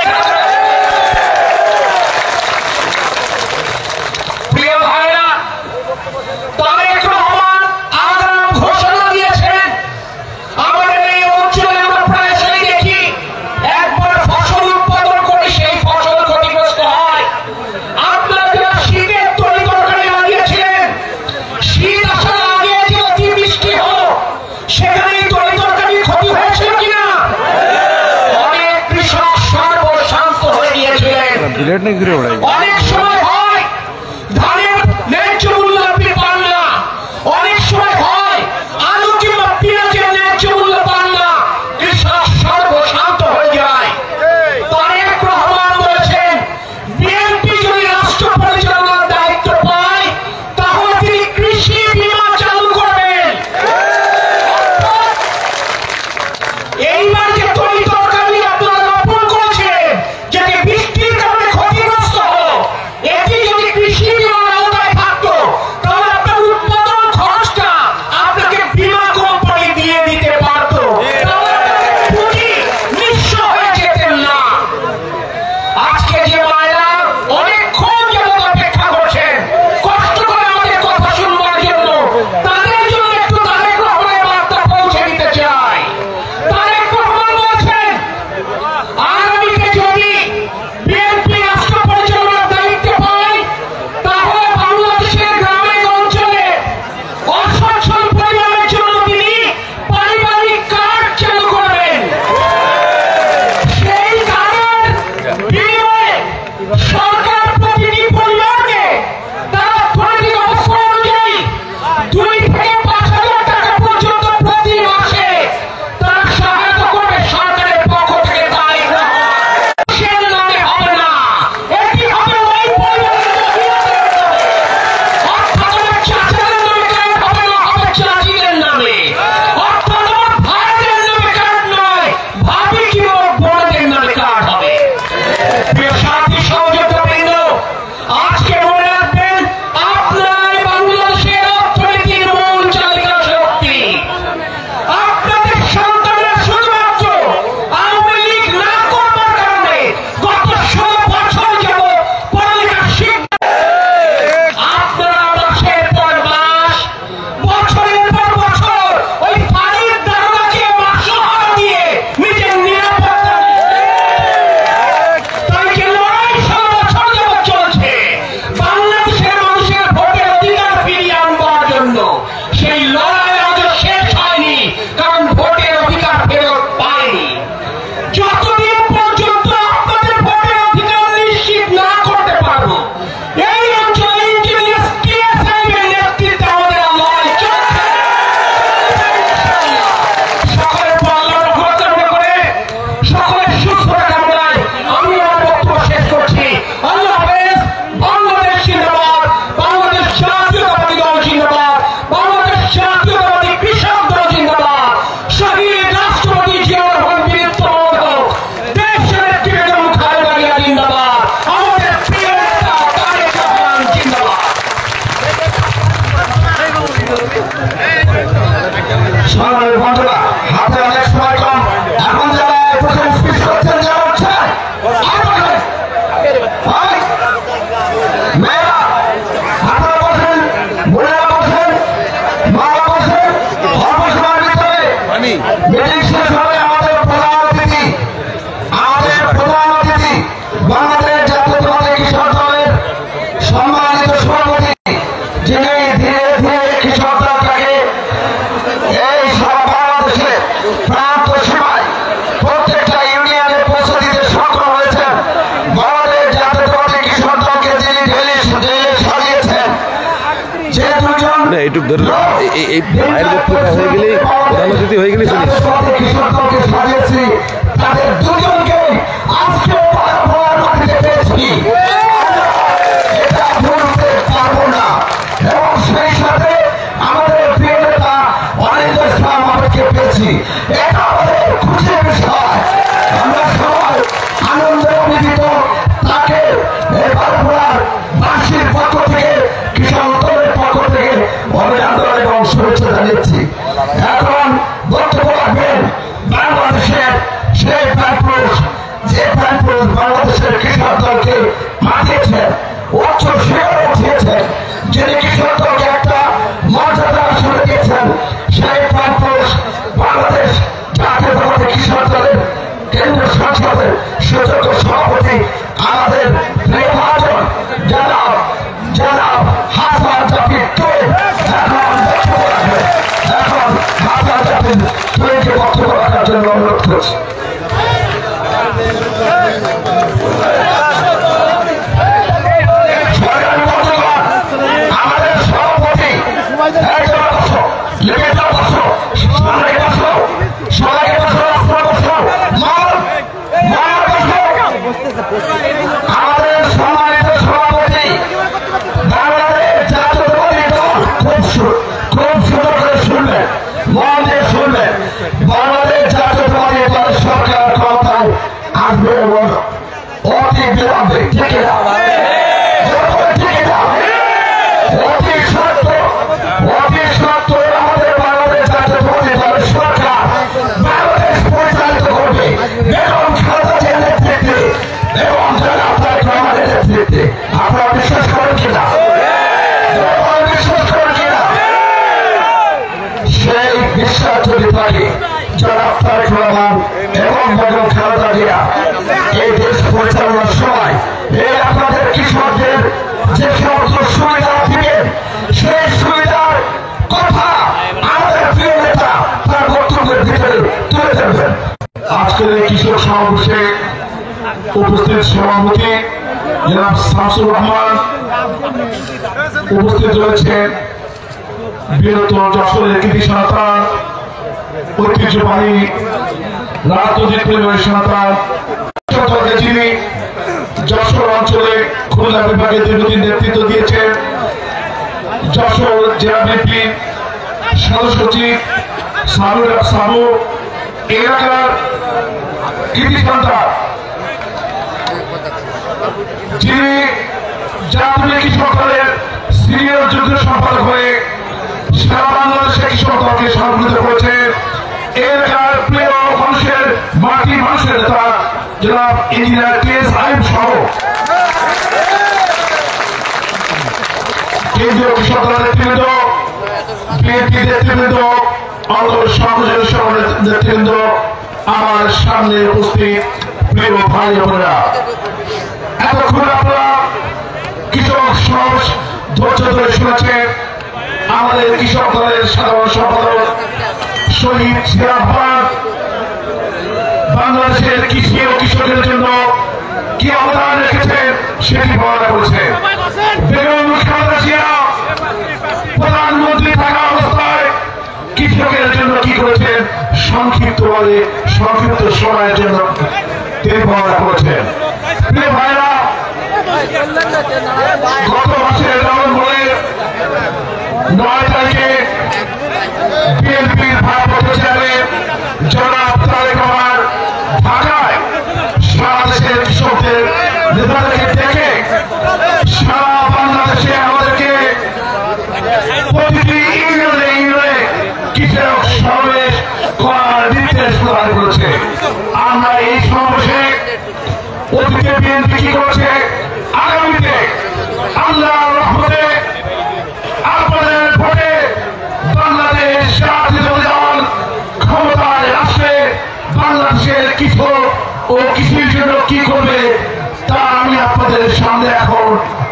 প্রিয় ভাইরা, তারেক রহমান আগাম ঘোষণা দিয়েছেন। আমাদের এই অঞ্চলে আমরা প্রায়শই দেখি, একবার ফসল উৎপাদন করে সেই ফসল ক্ষতিগ্রস্ত হয়। আপনারা যারা শীতের তরি তরকারি লাগিয়েছিলেন, শীত আসার আগে যে অতি বৃষ্টি হলো, সেখানে তরি তরকারি ক্ষতি হয়েছিল কিনা? অনেক কৃষক সর্বশান্ত হয়ে গিয়েছিলেন। অনেক সময় হয় ধানের ন্যায্য মূল্য আপনি পান না, অনেক সময় হয় আলু কিংবা পেঁয়াজের ন্যায্য মূল্য পান না, কৃষক সর্বশান্ত হয়ে যায়। তারেক রহমান বলেছেন বিএনপি যদি রাষ্ট্র পরিচালনার দায়িত্ব পায় তাহলে তিনি কৃষি বীমা চালু করবেন। এইবার যে তরি তরকারি আপনারা রোপণ করেছেন, যেটি বৃষ্টির কারণে ক্ষতিগ্রস্ত হলো, সংগ্রামের বন্ধুরা, হাতে অনেক সময় কম। এখন যারা প্রথম স্পিচ করছেন যারা হচ্ছে মেয়েরা আপনারা বলছেন, বোনেরা বলছেন, মারা বলছেন, অল্প সময়ের ভিতরে মিটিং শেষ হবে। আমাদের প্রধান অতিথি বাংলাদেশ জাতীয়তাবাদী কৃষক দলের সম্মানিত সভাপতি, যিনি ধীরে ধীরে কৃষক দলটাকে এই সারা বাংলাদেশে প্রান্ত সীমায় প্রত্যেকটা ইউনিয়নে পৌঁছে দিতে সক্ষম হয়েছেন। বাংলাদেশ জাতীয়তাবাদী কৃষক দলকে যিনি ঢেলে সাজিয়েছেন, যে দুজন এই ভাইয়ের বক্তৃতা হয়ে গেলে প্রধান অতিথি হয়ে গেলে কৃষক দলকে সাজিয়েছি, তাদের দুজনকে আজকে মাটিতে পেয়েছি, এটা বলতে পারবো না। এবং সেই সাথে আমাদের প্রিয় নেতা অনিল ইসলাম আমাদেরকে পেয়েছি, এটা আমাদের খুশির বিষয়। আমরা সবাই আনন্দ অভিভূত। তাকে বারবার বাসীর পক্ষ থেকে, কৃষক দলের পক্ষ থেকে অভিনন্দন এবং শুভেচ্ছা জানিয়েছি। এখন বক্তব্য রাখবেন বাংলাদেশের সেই প্রাণপুরুষ, যে প্রাণপুরুষ বাংলাদেশের কৃষক দলকে মাঠিয়েছেন, উচ্চ শিখরে উঠিয়েছেন, যিনি কৃষক দলকে একটা মর্যাদা আসনে দিয়েছেন, সেই প্রাণপুরুষ বাংলাদেশ জাতীয়তাবাদী কৃষক দলের কেন্দ্রীয় সংসদের সুযোগ্য সভাপতি আমাদের প্রিয় মহাজন জনাব হাসান জাফর তুহিন এখন বক্তব্য রাখবেন। এখন হাসান জাফর তুহিনকে বক্তব্য রাখার জন্য অনুরোধ করছি। আমাদের সভাপতি আমাদের সম্মানিত সভাপতি বাংলাদেশ জাতীয়তাবাদী দল, খুব সুন্দর করে শুনবেন, মন দিয়ে শুনবেন। বাংলাদেশ জাতীয়তাবাদী দল সরকার ক্ষমতায় আসবে এবং অতি বিলম্বে, ঠিক না? অতি সত্য আমাদের বাংলাদেশ জাতীয়তাবাদী দলের সরকার বাংলাদেশ পরিচালিত করবে বেগম খালেদা জিয়ার নেতৃত্বে এবং জনাব তারেক রহমানের নেতৃত্বে। আপনারা বিশ্বাস করেন কিনা? বিশ্বাস করেন কিনা? সেই বিশ্বাস যদি থাকে, জনাব তারেক রহমান এবং বেগম খালেদা জিয়া এই দেশ পরিচালনার সময় এই আপনাদের কৃষকদের যে সমস্ত সুবিধা দিবেন, সেই সুবিধার কথা আমাদের প্রিয় নেতা তার বক্তব্যের ভিতরে তুলে ধরবেন। আজকের এই কৃষক সমাবেশে উপস্থিত সভাপতি জনাব শামসুর রহমান, উপস্থিত রয়েছেন বৃহত্তর যশোরের কৃতি সন্তান, ঐতিহ্যবাহী রাজনৈতিক পরিবারের সন্তান, যিনি যশোর অঞ্চলে খুলনা বিভাগে দীর্ঘদিন নেতৃত্ব দিয়েছেন, যশোর জেলা বিএনপির সদস্য সচিব সাবু, এলাকার কৃতি সন্তান, যিনি জাতীয় কৃষক দলের সিনিয়র যুগ্ম সম্পাদক হয়ে সারা বাংলাদেশে কৃষক দলকে সংগঠিত করেছেন, এলাকার প্রিয় মানুষের, মাটি মানুষের নেতা জনাব ইঞ্জিনিয়ার টিএস আইব সহ কেন্দ্রীয় কৃষক দলের নেতৃবৃন্দ, বিএনপি নেতৃবৃন্দ, অঙ্গ সংগঠনের সহ নেতৃবৃন্দ, আমার সামনে উপস্থিত প্রিয় ভাই বোনেরা, এতক্ষণ আপনারা কৃষক সমাবেশ ধৈর্য ধরে শুনেছেন। আমাদের কৃষক দলের সাধারণ সম্পাদক শহীদ সিরাজবাগ বাংলাদেশের কৃষি ও কৃষকের জন্য কি অবদান রেখেছেন সেটি বর্ণনা করেছেন। বেগম খালেদা জিয়া প্রধানমন্ত্রী থাকা অবস্থায় কৃষকের জন্য কি করেছেন সংক্ষিপ্ত সময়ের জন্য তিনি বর্ণনা করেছেন। প্রিয় ভাইরা, গত মাসের নভেম্বরের 9 তারিখে বিএনপির ভারপ্রাপ্ত চেয়ারম্যান জনাব তারেক রহমান ঢাকায় সারা দেশের কৃষকদের নেতাদেরকে ডেকে সারা বাংলাদেশে আমাদেরকে প্রতিটি ইউনিয়নে কৃষক সমাবেশ করার নির্দেশ প্রদান করেছে। আমরা এই সমাবেশে অতীতে বিএনপি কি করেছে, আগামীতে আল্লাহর রহমতে আপনাদের ভোটে বাংলাদেশ জাতীয় দল ক্ষমতায় আসলে বাংলাদেশের কৃষক ও কৃষির জন্য কি করবে তা আমি আপনাদের সামনে এখন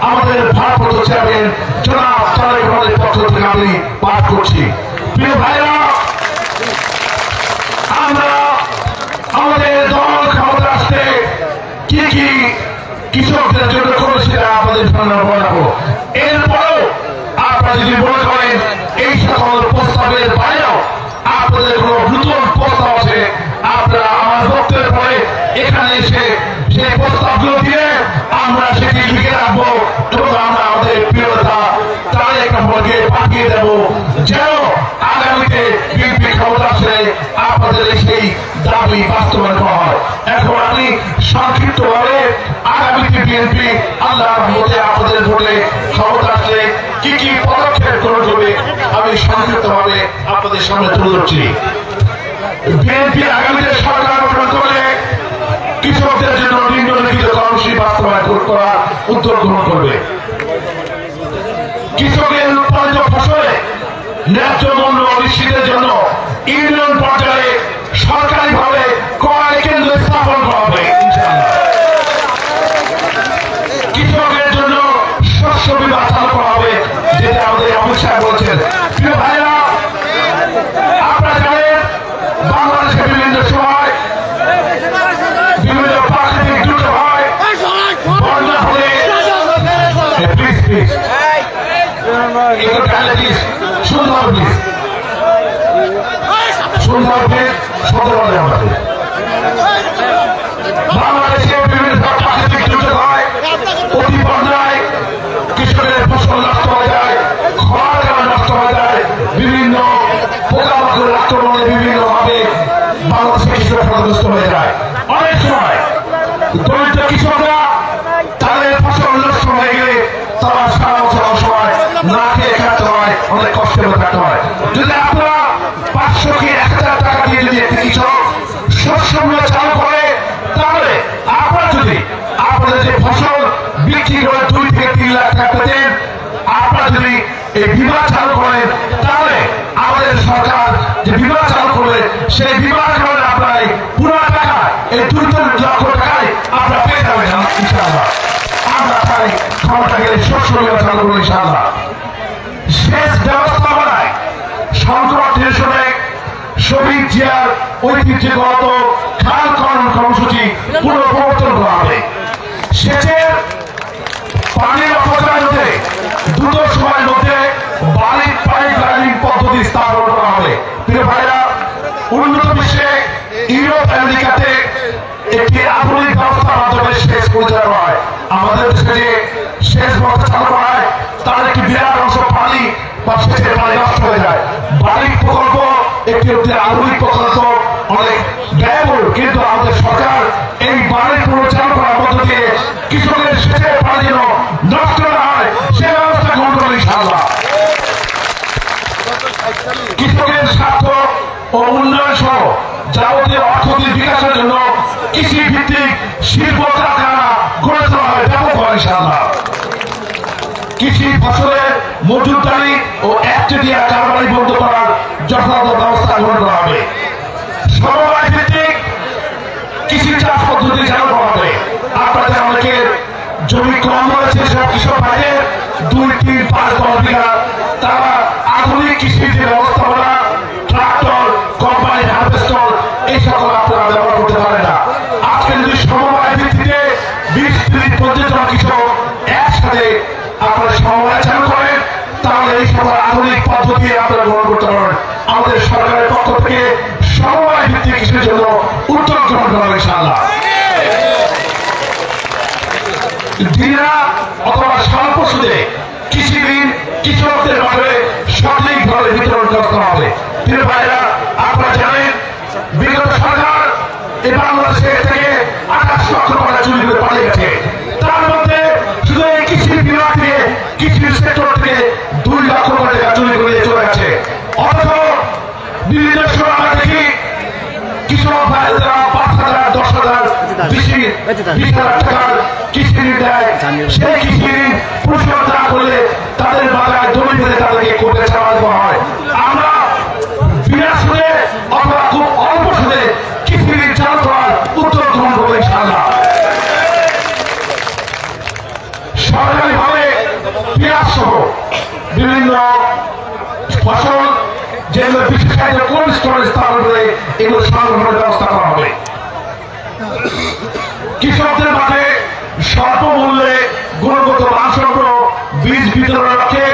আমাদের ভারপ্রাপ্ত চেয়ারম্যান জনাব তারেক রহমানের পক্ষ থেকে আমি পাঠ করছি। প্রিয় ভাইরা, আমরা আমাদের দল ক্ষমতা আসতে কি কি কৃষকদের জন্য করে সেটা আপনাদের সামনে বলাবো। এরপরেও আপনারা যদি মনে করেন এই সকল প্রস্তাবের বাইরেও আপনাদের কোন নতুন প্রস্তাব আছে, আপনারা আমার বক্তব্যের পরে এখানে এসে সেই প্রস্তাবগুলো দিয়ে আমরা সেটি লিখে রাখবো এবং আমরা আমাদের প্রিয়তা তারেক রহমানকে পাঠিয়ে দেব, যেন আগামীতে বিএনপি ক্ষমতা আসলে আপনাদের সেই দাবি বাস্তবায়ন করা হয়। এখন আমি সংক্ষিপ্তভাবে আগামীতে বিএনপি আল্লাহর রহমতে আপনাদের ভোটে ক্ষমতা আসলে কি কি পদক্ষেপ গ্রহণ করবে আমি সংক্ষিপ্তভাবে আপনাদের সামনে তুলে ধরছি। বিএনপি আগামীতে সরকার গঠন করলে কৃষকদের জন্য নিম্নলিখিত কর্মসূচি বাস্তবায়ন করার উদ্যোগ গ্রহণ করবে। কৃষকের উৎপাদিত ফসলে ন্যায্য মূল্য নিশ্চিতের জন্য ইউনিয়ন পর্যায়ে সরকারিভাবে ক্রয় কেন্দ্র স্থাপন করা হবে। কৃষকের জন্য শস্য বিমা চালু করা হবে, যেটা আমাদের অমিত শাহ বলছেন। প্রিয় ভাইরা, আপনারা জানেন বাংলাদেশে বিভিন্ন সময় বিভিন্ন প্রাকৃতিক দুর্যোগ হয়, বন্যা হলে বাংলাদেশে বিভিন্ন প্রাকৃতিক দুর্যোগ হয়, অতি বন্যায় কৃষকের ফসল নষ্ট হয়ে যায়, খরার কারণে নষ্ট হয়ে যায়, বিভিন্ন পোকামাকড়ের আক্রমণে বিভিন্ন ভাবে বাংলাদেশের কৃষকের ক্ষতিগ্রস্ত হয়ে যায়। অনেক সময় দরিদ্র কৃষকরা তাদের ফসল নষ্ট হয়ে গেলে তারা সারা বছর সময় না খেয়ে খাতে হয়, অনেক কষ্টের মধ্যে থাকতে হয়। যদি আপনারা 500 কি 1000 টাকা দিয়ে যদি একটি কৃষক শস্য মূল্য চালু করে, তাহলে আপনারা যদি আপনাদের যে ফসল বিক্রি করে 2 থেকে 3 লাখ টাকা পেতেন, আপনারা যদি এই বিমা চালু করেন, তাহলে আমাদের সরকার যে বিমা চালু করবে সেই বিমার কারণে আপনার পুরো টাকা এই 2 লক্ষ টাকায় আপনারা পেয়ে যাবেন ইনশাআল্লাহ। আমরা তাই ক্ষমতা গেলে শস্য বিমা চালু করবো ইনশাআল্লাহ। সেচ ব্যবস্থাপনায় সংকট নিরসনে শহীদ জিয়ার ঐতিহ্যগত খাল খনন কর্মসূচি পুনঃপ্রবর্তন করা হবে। সেচের পানির অপচয় রোধে দ্রুত সময়ের মধ্যে বালির পাইপ লাইনিং পদ্ধতি স্থাপন করা হবে। প্রিয় ভাইরা, উন্নত বিশ্বে ইউরোপ আমেরিকাতে একটি আধুনিক ব্যবস্থার মাধ্যমে সেচ পরিচালনা হয়। আমাদের দেশে যে সেচ ব্যবস্থা চালু করা হয় তার একটি বিরাট অংশ পানি বা সেচের পানি নষ্ট হয়ে যায়। বালির প্রকল্প একটি আধুনিক প্রকল্প, অনেক ব্যয়বহুল, কিন্তু আমাদের সরকার এই বালির পরিচালনা করার মধ্য দিয়ে কৃষকের সেচের পানি যেন নষ্ট না হয় সে ব্যবস্থা গ্রহণ করবে ইনশাআল্লাহ। কৃষকের স্বার্থ ও উন্নয়ন সহ যাবতীয় অর্থনৈতিক বিকাশের জন্য কৃষি ভিত্তিক শিল্প কারখানা গড়ে তোলা হবে ব্যাপকভাবে ইনশাআল্লাহ। কৃষি ফসলের মজুতদারি ও একচেটিয়া কারবারি বন্ধ করার যথাযথ ব্যবস্থা গ্রহণ করা হবে। সমবায় ভিত্তিক কৃষি চাষ পদ্ধতি চালু করা হবে। আপনাদের অনেকের জমি কম রয়েছে, সব কৃষক ভাইদের 2, 3, 5, 10 বিঘা, তারা আধুনিক কৃষির যে ব্যবস্থাপনা, ট্রাক্টর, কম্বাইন হারভেস্টর এই সকল আপনারা ব্যবহার করতে পারেন না। আজকে যদি সমবায় ভিত্তিতে 20, 30, 50 জন কৃষক একসাথে আপনারা সমবায় চালু করেন, তাহলে এই সকল আধুনিক পদ্ধতি আপনারা গ্রহণ করতে পারেন। আমাদের সরকারের পক্ষ থেকে সমবায় ভিত্তিক কৃষির জন্য উদ্যোগ গ্রহণ করা হবে ইনশাআল্লাহ। দিনা অথবা স্বল্প সুদে কৃষি ঋণ কৃষকদের ভাবে সঠিকভাবে বিতরণ করতে হবে। প্রিয় ভাইরা, আপনারা জানেন বিগত সরকার এই বাংলাদেশের থেকে 28 লক্ষ টাকা চুরি করে পালিয়ে গেছে। তার মধ্যে শুধু এই কৃষি বিভাগ থেকে, কৃষি সেক্টর থেকে 2 লক্ষ টাকা চুরি করে চলে গেছে। অথচ বিভিন্ন সময় আমরা দেখি কৃষক ভাইরা 5,000, 10,000, 20,000 টাকার কৃষি ঋণ দেয়। সেই কৃষি ঋণ পরিশোধ না করলে তাদের বাজার জমি বেঁধে তাদেরকে কোর্টে চাওয়া দেওয়া হয়। আমরা বিনা সুদে অথবা খুব অল্প সুদে কৃষি ঋণ চালু করার উদ্যোগ গ্রহণ করবো ইনশাআল্লাহ। সরকারিভাবে পেঁয়াজ সহ বিভিন্ন ফসল যেগুলো বিশেষায়িত কোল্ড স্টোরেজ স্থাপন করে এগুলো সংরক্ষণের ব্যবস্থা করা হবে। কৃষকদের মাঝে স্বল্প মূল্যে গুণগত মানসম্পন্ন বীজ বিতরণের লক্ষ্যে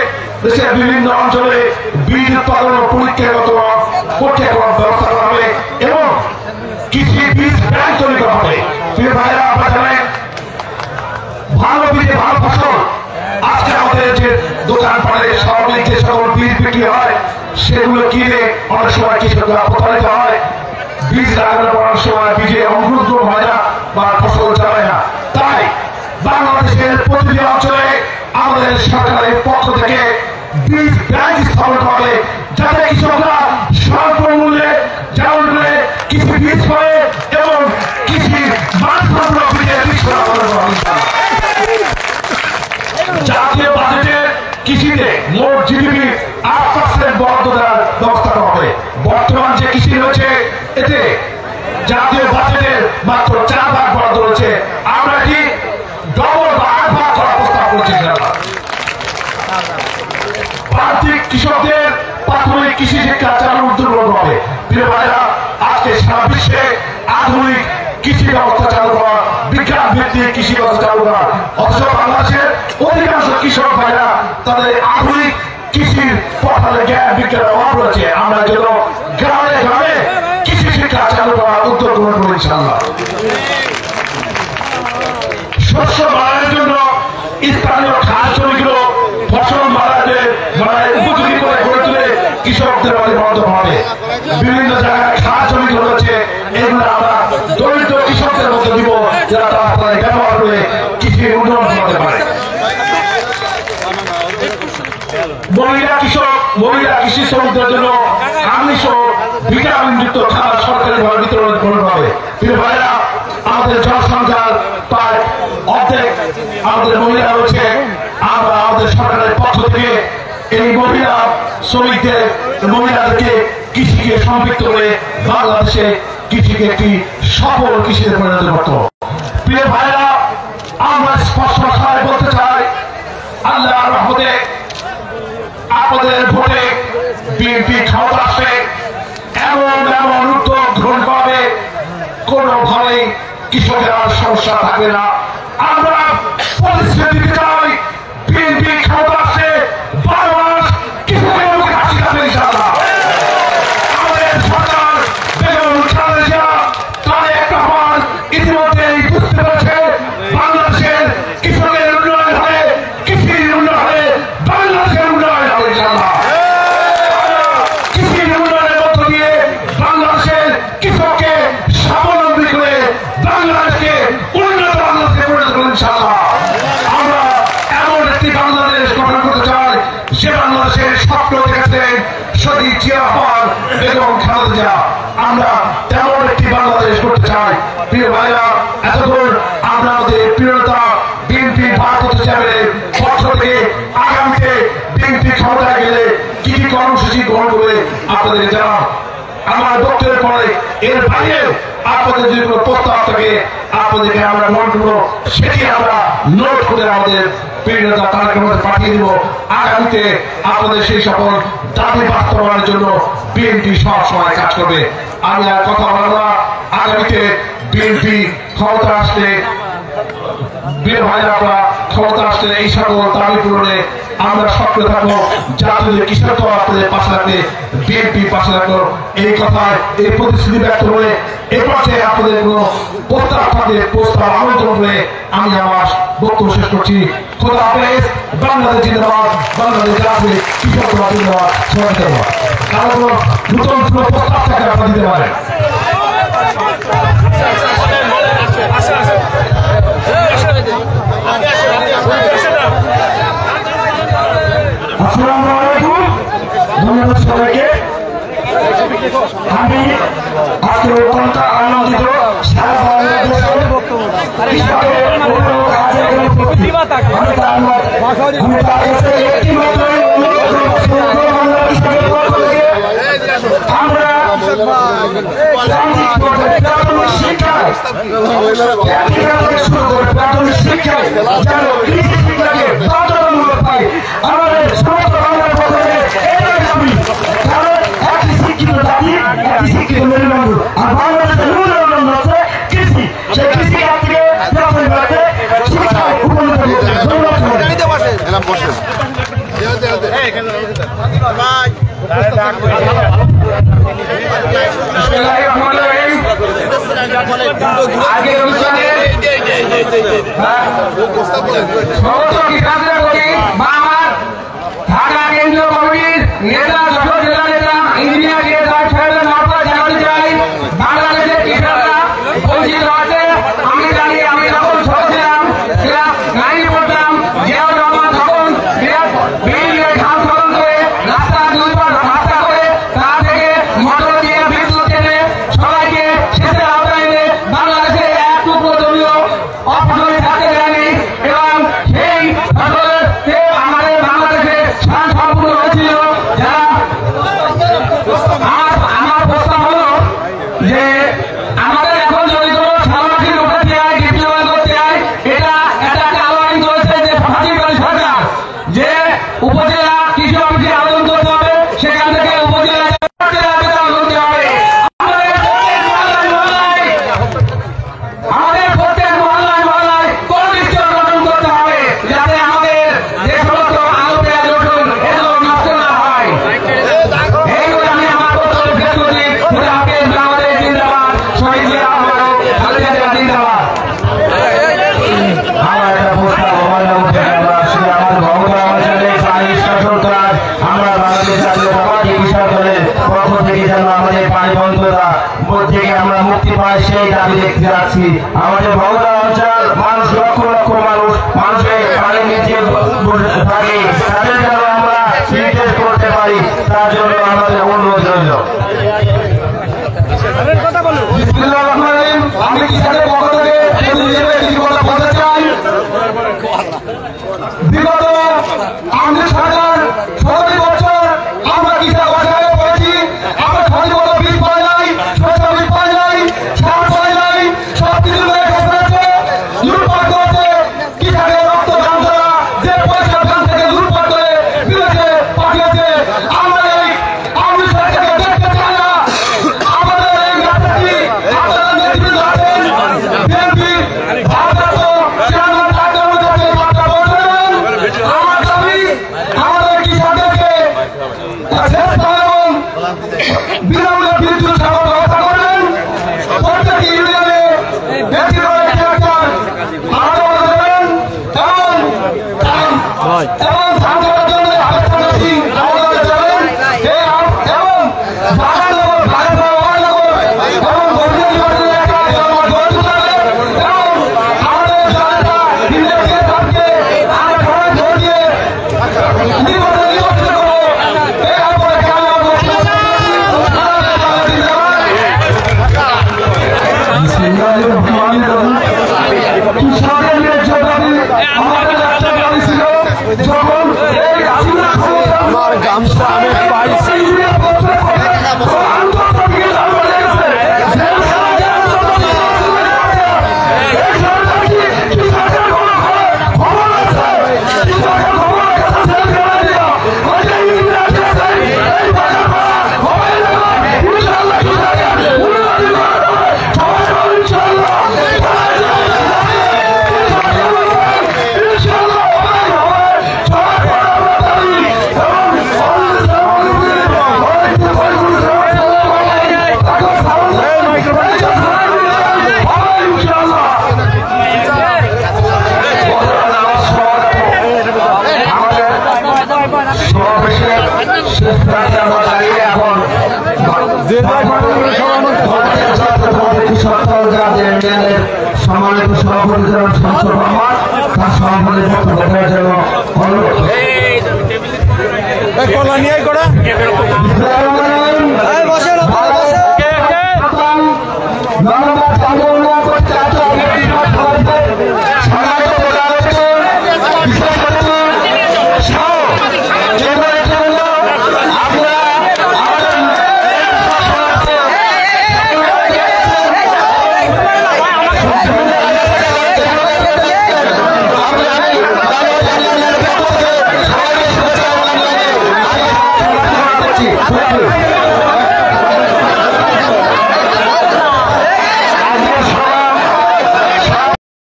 দেশের বিভিন্ন অঞ্চলে বীজ উৎপাদন ও পরীক্ষাগত ব্যবস্থা করা হবে এবং কৃষি বীজ ব্যাংক তৈরি করা হবে। প্রিয় ভাইরা, আপনারা জানেন ভালো বীজে ভালো ফসল। আজকে আমাদের যে দোকান পাড়ে স্বাভাবিক যে সকল বীজ বিক্রি হয় সেগুলো কিনে অনেক সময় কৃষকরা প্রতারিত হয়। বীজ লাগানোর পড়ার সময় বীজে অঙ্কুরোদ্গম হয় না বা ফসল চালায় না। তাই বাংলাদেশের প্রতিটি অঞ্চলে আমাদের সরকারের পক্ষ থেকে বীজ ব্যাংক স্থাপন হবে, যাতে কৃষকরা স্বল্প মূল্যে যেমন করে কৃষি বীজ পায় এবং কৃষি মানসম্পন্ন বীজের বীজ জাতীয় বাজেটে কৃষিতে মোট জিডিপি 8% বরাদ্দ দেওয়ার ব্যবস্থা করা হবে। বর্তমান যে কৃষি রয়েছে এতে জাতীয় বাজেটের মাত্র 4% বরাদ্দ রয়েছে। আমরা এটি ডবল বা 8% করার প্রস্তাব করছি। প্রান্তিক কৃষকদের প্রাথমিক কৃষি শিক্ষা চালুর উদ্যোগ গ্রহণ হবে। প্রিয় ভাইরা, আজকে সারা বিশ্বে আধুনিক কৃষি ব্যবস্থা চালু করা, বিজ্ঞান ভিত্তিক কৃষি ব্যবস্থা চালু করা, অথচ বাংলাদেশের অধিকাংশ কৃষক ভাইরা তাদের আধুনিক কৃষির পড়ালে জ্ঞান বিজ্ঞানের অভাব রয়েছে। আমরা যেন গ্রামে গ্রামে কৃষি শিক্ষা চালু করার উদ্যোগ গ্রহণ করি ইনশাআল্লাহ। শস্য বাড়ানোর জন্য স্থানীয় খাস জমিগুলো ফসল মারাতে উপযোগী করে গড়ে তুলে কৃষকদের মাঝে বন্ধ হবে। বিভিন্ন জায়গায় খাস জমিগুলো রয়েছে, এগুলো আমরা দরিদ্র কৃষকদের মধ্যে দিব, যারা তারা ব্যবহার করে কৃষি উন্নয়ন করতে পারে। মহিলা কৃষি শ্রমিকদের জন্য আমিষ ও ভিটামিন যুক্ত খাবার সরকারিভাবে বিতরণ করা হবে। প্রিয় ভাইরা, আমাদের জনসংখ্যার প্রায় অর্ধেক আমাদের মহিলা রয়েছে। আমরা আমাদের সরকারের পক্ষ থেকে এই মহিলা শ্রমিকদের মহিলাদেরকে কৃষিকে সম্পৃক্ত করে বাংলাদেশে কৃষিকে একটি সফল কৃষিতে পরিণত করতে হবে। প্রিয় ভাইরা, আমরা স্পষ্ট ভাষায় বলতে চাই, আল্লাহর রহমতে আপনাদের ভোটে বিএনপি ক্ষমতা আসবে, এমন উদ্যোগ গ্রহণ করবে কোনোভাবেই কৃষকের আর সমস্যা থাকবে না। আমরা প্রতিশ্রুতি দিতে চাই, বিএনপি ক্ষমতা আসছে 12 মাস কৃষকের মুখে হাসি থাকবে ইনশাআল্লাহ। আমাদের সরকার বেগম খালেদা জিয়া তারেক রহমান ইতিমধ্যেই বুঝতে পেরেছে বাংলাদেশের কৃষকের উন্নয়ন হবে, কৃষির উন্নয়ন হবে, বাংলাদেশের উন্নয়ন হবে ইনশাআল্লাহ। কৃষির উন্নয়নের মধ্য দিয়ে বাংলাদেশের কৃষককে স্বাবলম্বী করে বাংলাদেশকে উন্নত বাংলাদেশে পরিণত করবে ইনশাআল্লাহ। আমরা এমন একটি বাংলাদেশ গঠন করতে চাই যে বাংলাদেশের স্বপ্ন দেখেছেন শহীদ জিয়া রহমান, বেগম খালেদা জিয়া। আমরা তেমন একটি বাংলাদেশ করতে চাই। প্রিয় ভাইরা, এতক্ষণ আমরা আমাদের প্রিয়তা বিএনপি ভারপ্রাপ্ত চেয়ারম্যানের পক্ষ থেকে আগামীতে বিএনপি ক্ষমতায় গেলে কি কি কর্মসূচি গ্রহণ করে আপনাদেরকে জানান। আমার বক্তব্যের পরে এর বাইরে আপনাদের যদি কোনো প্রস্তাব থাকে আপনাদেরকে আমরা নোট করবো, সেটি আমরা নোট করে আমাদের প্রিয়তা তাদের মধ্যে পাঠিয়ে দিব। আগামীতে আপনাদের সেই সকল দাবি বাস্তবায়নের জন্য বিএনপি সব সময় কাজ করবে। আমি আর কথা বলবো না। আগামীতে বিএনপি ক্ষমতা আসলে প্রিয় ভাইরা, আমরা ক্ষমতা আসলে এই সকল দাবি পূরণে আমরা সক্রিয় থাকবো। জাতীয় কৃষক আপনাদের পাশে রাখবে, বিএনপি পাশে রাখবো। এই কথায় এই প্রতিশ্রুতি ব্যক্ত করে এ পর্যায়ে আপনাদের কোনো প্রস্তাব থাকলে প্রস্তাব আমন্ত্রণ করে আমি আমার বক্তব্য শেষ করছি। খোদা হাফেজ। বাংলাদেশ জিন্দাবাদ, বাংলাদেশ জাতীয় কৃষক জিন্দাবাদ, সবাই ধন্যবাদ। কারণ কোনো নতুন কোনো প্রস্তাব থাকে আপনারা দিতে পারেন। আসসালামু আলাইকুম, ধন্যবাদ সবাইকে। আমি আজকে অত্যন্ত আনন্দিত সারা বাংলাদেশের আমরা শিক্ষায় শিক্ষায় যেন কৃষি শিক্ষাকে বাধ্যতামূলক পাই আমাদের সমস্ত বাংলার পক্ষে এটাই দাবি। কারণ একটি শিক্ষিত জাতি একটি শিক্ষিত মেরুদণ্ড, আর বাংলাদেশের মেরুদণ্ড হচ্ছে কৃষি। সেই কৃষি কাজ থেকে শিক্ষায় উপনীত ঢাকা কেন্দ্রীয় কমিটির নেতা যশোর জেলা নেতা ইঞ্জিনিয়ার জানাতে চাই বাংলাদেশের কৃষকরা বঞ্চিত আছে। আমি জানি, আমি যখন ছোট ছিলাম ক্লাস 9 পড়তাম, জিয়াউর রহমান তখন বিল ঘাস খনন করে রাস্তা 2 পাশ রাস্তা করে তা থেকে মোটর দিয়ে বিদ্যুৎ এনে সবাইকে সেচের আওতায় এনে বাংলাদেশে এক টুকরো জমিও অফসরে থাকতে দেয়নি এবং সেই ফসলের আমাদের বাংলাদেশে সান সম্পূর্ণ হয়েছিল। যারা আমার প্রস্তাব হলো যে আমাদের এখন যদি কোনো সামাজিক উঠাতে হয়, ডিপ্লোমা করতে হয়, এটা একটা আহ্বান করেছে যে ফাঁসিবাদী সরকার যে উপজেলা কৃষি অফিসে আবেদন করতে হবে, সেখান থেকে উপজেলা আবেদন করতে হবে। আমাদের প্রত্যেক মহল্লায় মহল্লায় কোল্ড স্টোর গঠন করতে হবে, যাতে আমাদের যে সমস্ত আলু পেঁয়াজ রসুন এগুলো নষ্ট না হয়। এইগুলো আমি আমার বক্তব্য শেষ করছি। খুদা হাফেজ, বাংলাদেশ জিন্দাবাদ, শহীদ জিয়া রহমান, খালেদা জিয়া জিন্দাবাদ। আমার একটা প্রস্তাব আমাদের ভগবান অঞ্চলে পানি শাসন কাজ আমরা বাংলাদেশ জাতীয় পার্টি কৃষক দলের পক্ষ থেকে যেন আমাদের পানি বন্ধতা থেকে আমরা মুক্তি পাই সেই দাবি দেখতে যাচ্ছি। আমাদের ভগবান অঞ্চল মানুষ লক্ষ লক্ষ মানুষের পানি নিচে থাকে, তাদের যেন আমরা নির্দেশ করতে পারি, তার জন্য আমাদের অনুরোধ রইল। আমি কৃষকের পক্ষ থেকে কিছু কথা বলতে চাই। বিগত আমাদের সরকার 17 বছর আমরা কৃষক অসহায় পড়েছি। আমরা সঠিক মতো বীজ পাই নাই, শস্য বীজ পাই নাই, সার পাই নাই, সব কিছু লুটপাট করছে। কৃষকের রক্ত দান করা যে পয়সা দান থেকে লুটপাট করে বিদেশে পাঠিয়েছে। আমরা এই আমি সরকারকে দেখতে চাই না। আমাদের এই রাজনীতি আপনারা নেতৃত্ব আছেন বিএনপি ভারপ্রাপ্ত চেয়ারম্যান তাদের মধ্যে বার্তা বলছেন। আমার দাবি আমাদের কৃষকদেরকে এবং বিনামূল্যে বিদ্যুৎ সেবার ব্যবস্থা করবেন। প্রত্যেক ইউনিয়নে একটি করে ট্রাক্টর ভাড়া দেবেন এবং ধান কাটার জন্য আবেদন মেশিন আমাদের দেবেন এবং বাগান এবং বাগান এবং বন্ধুদের জীবনের একটা এবং আমাদের জনতা ইন্ডিয়া থাকবে আমরা সবাই ভোট দিয়ে নির্বাচিত করবো। এরপরে কৃষকের ন্যায্য দাবি আমাদের একটা দাবি ছিল। যখন এই হাসিনা আমার গামছা আমি পাইছি সম্মানিত সভাপতি শামসুর রহমান তার সভাপতি বক্তব্য দেওয়ার জন্য অনুরোধ।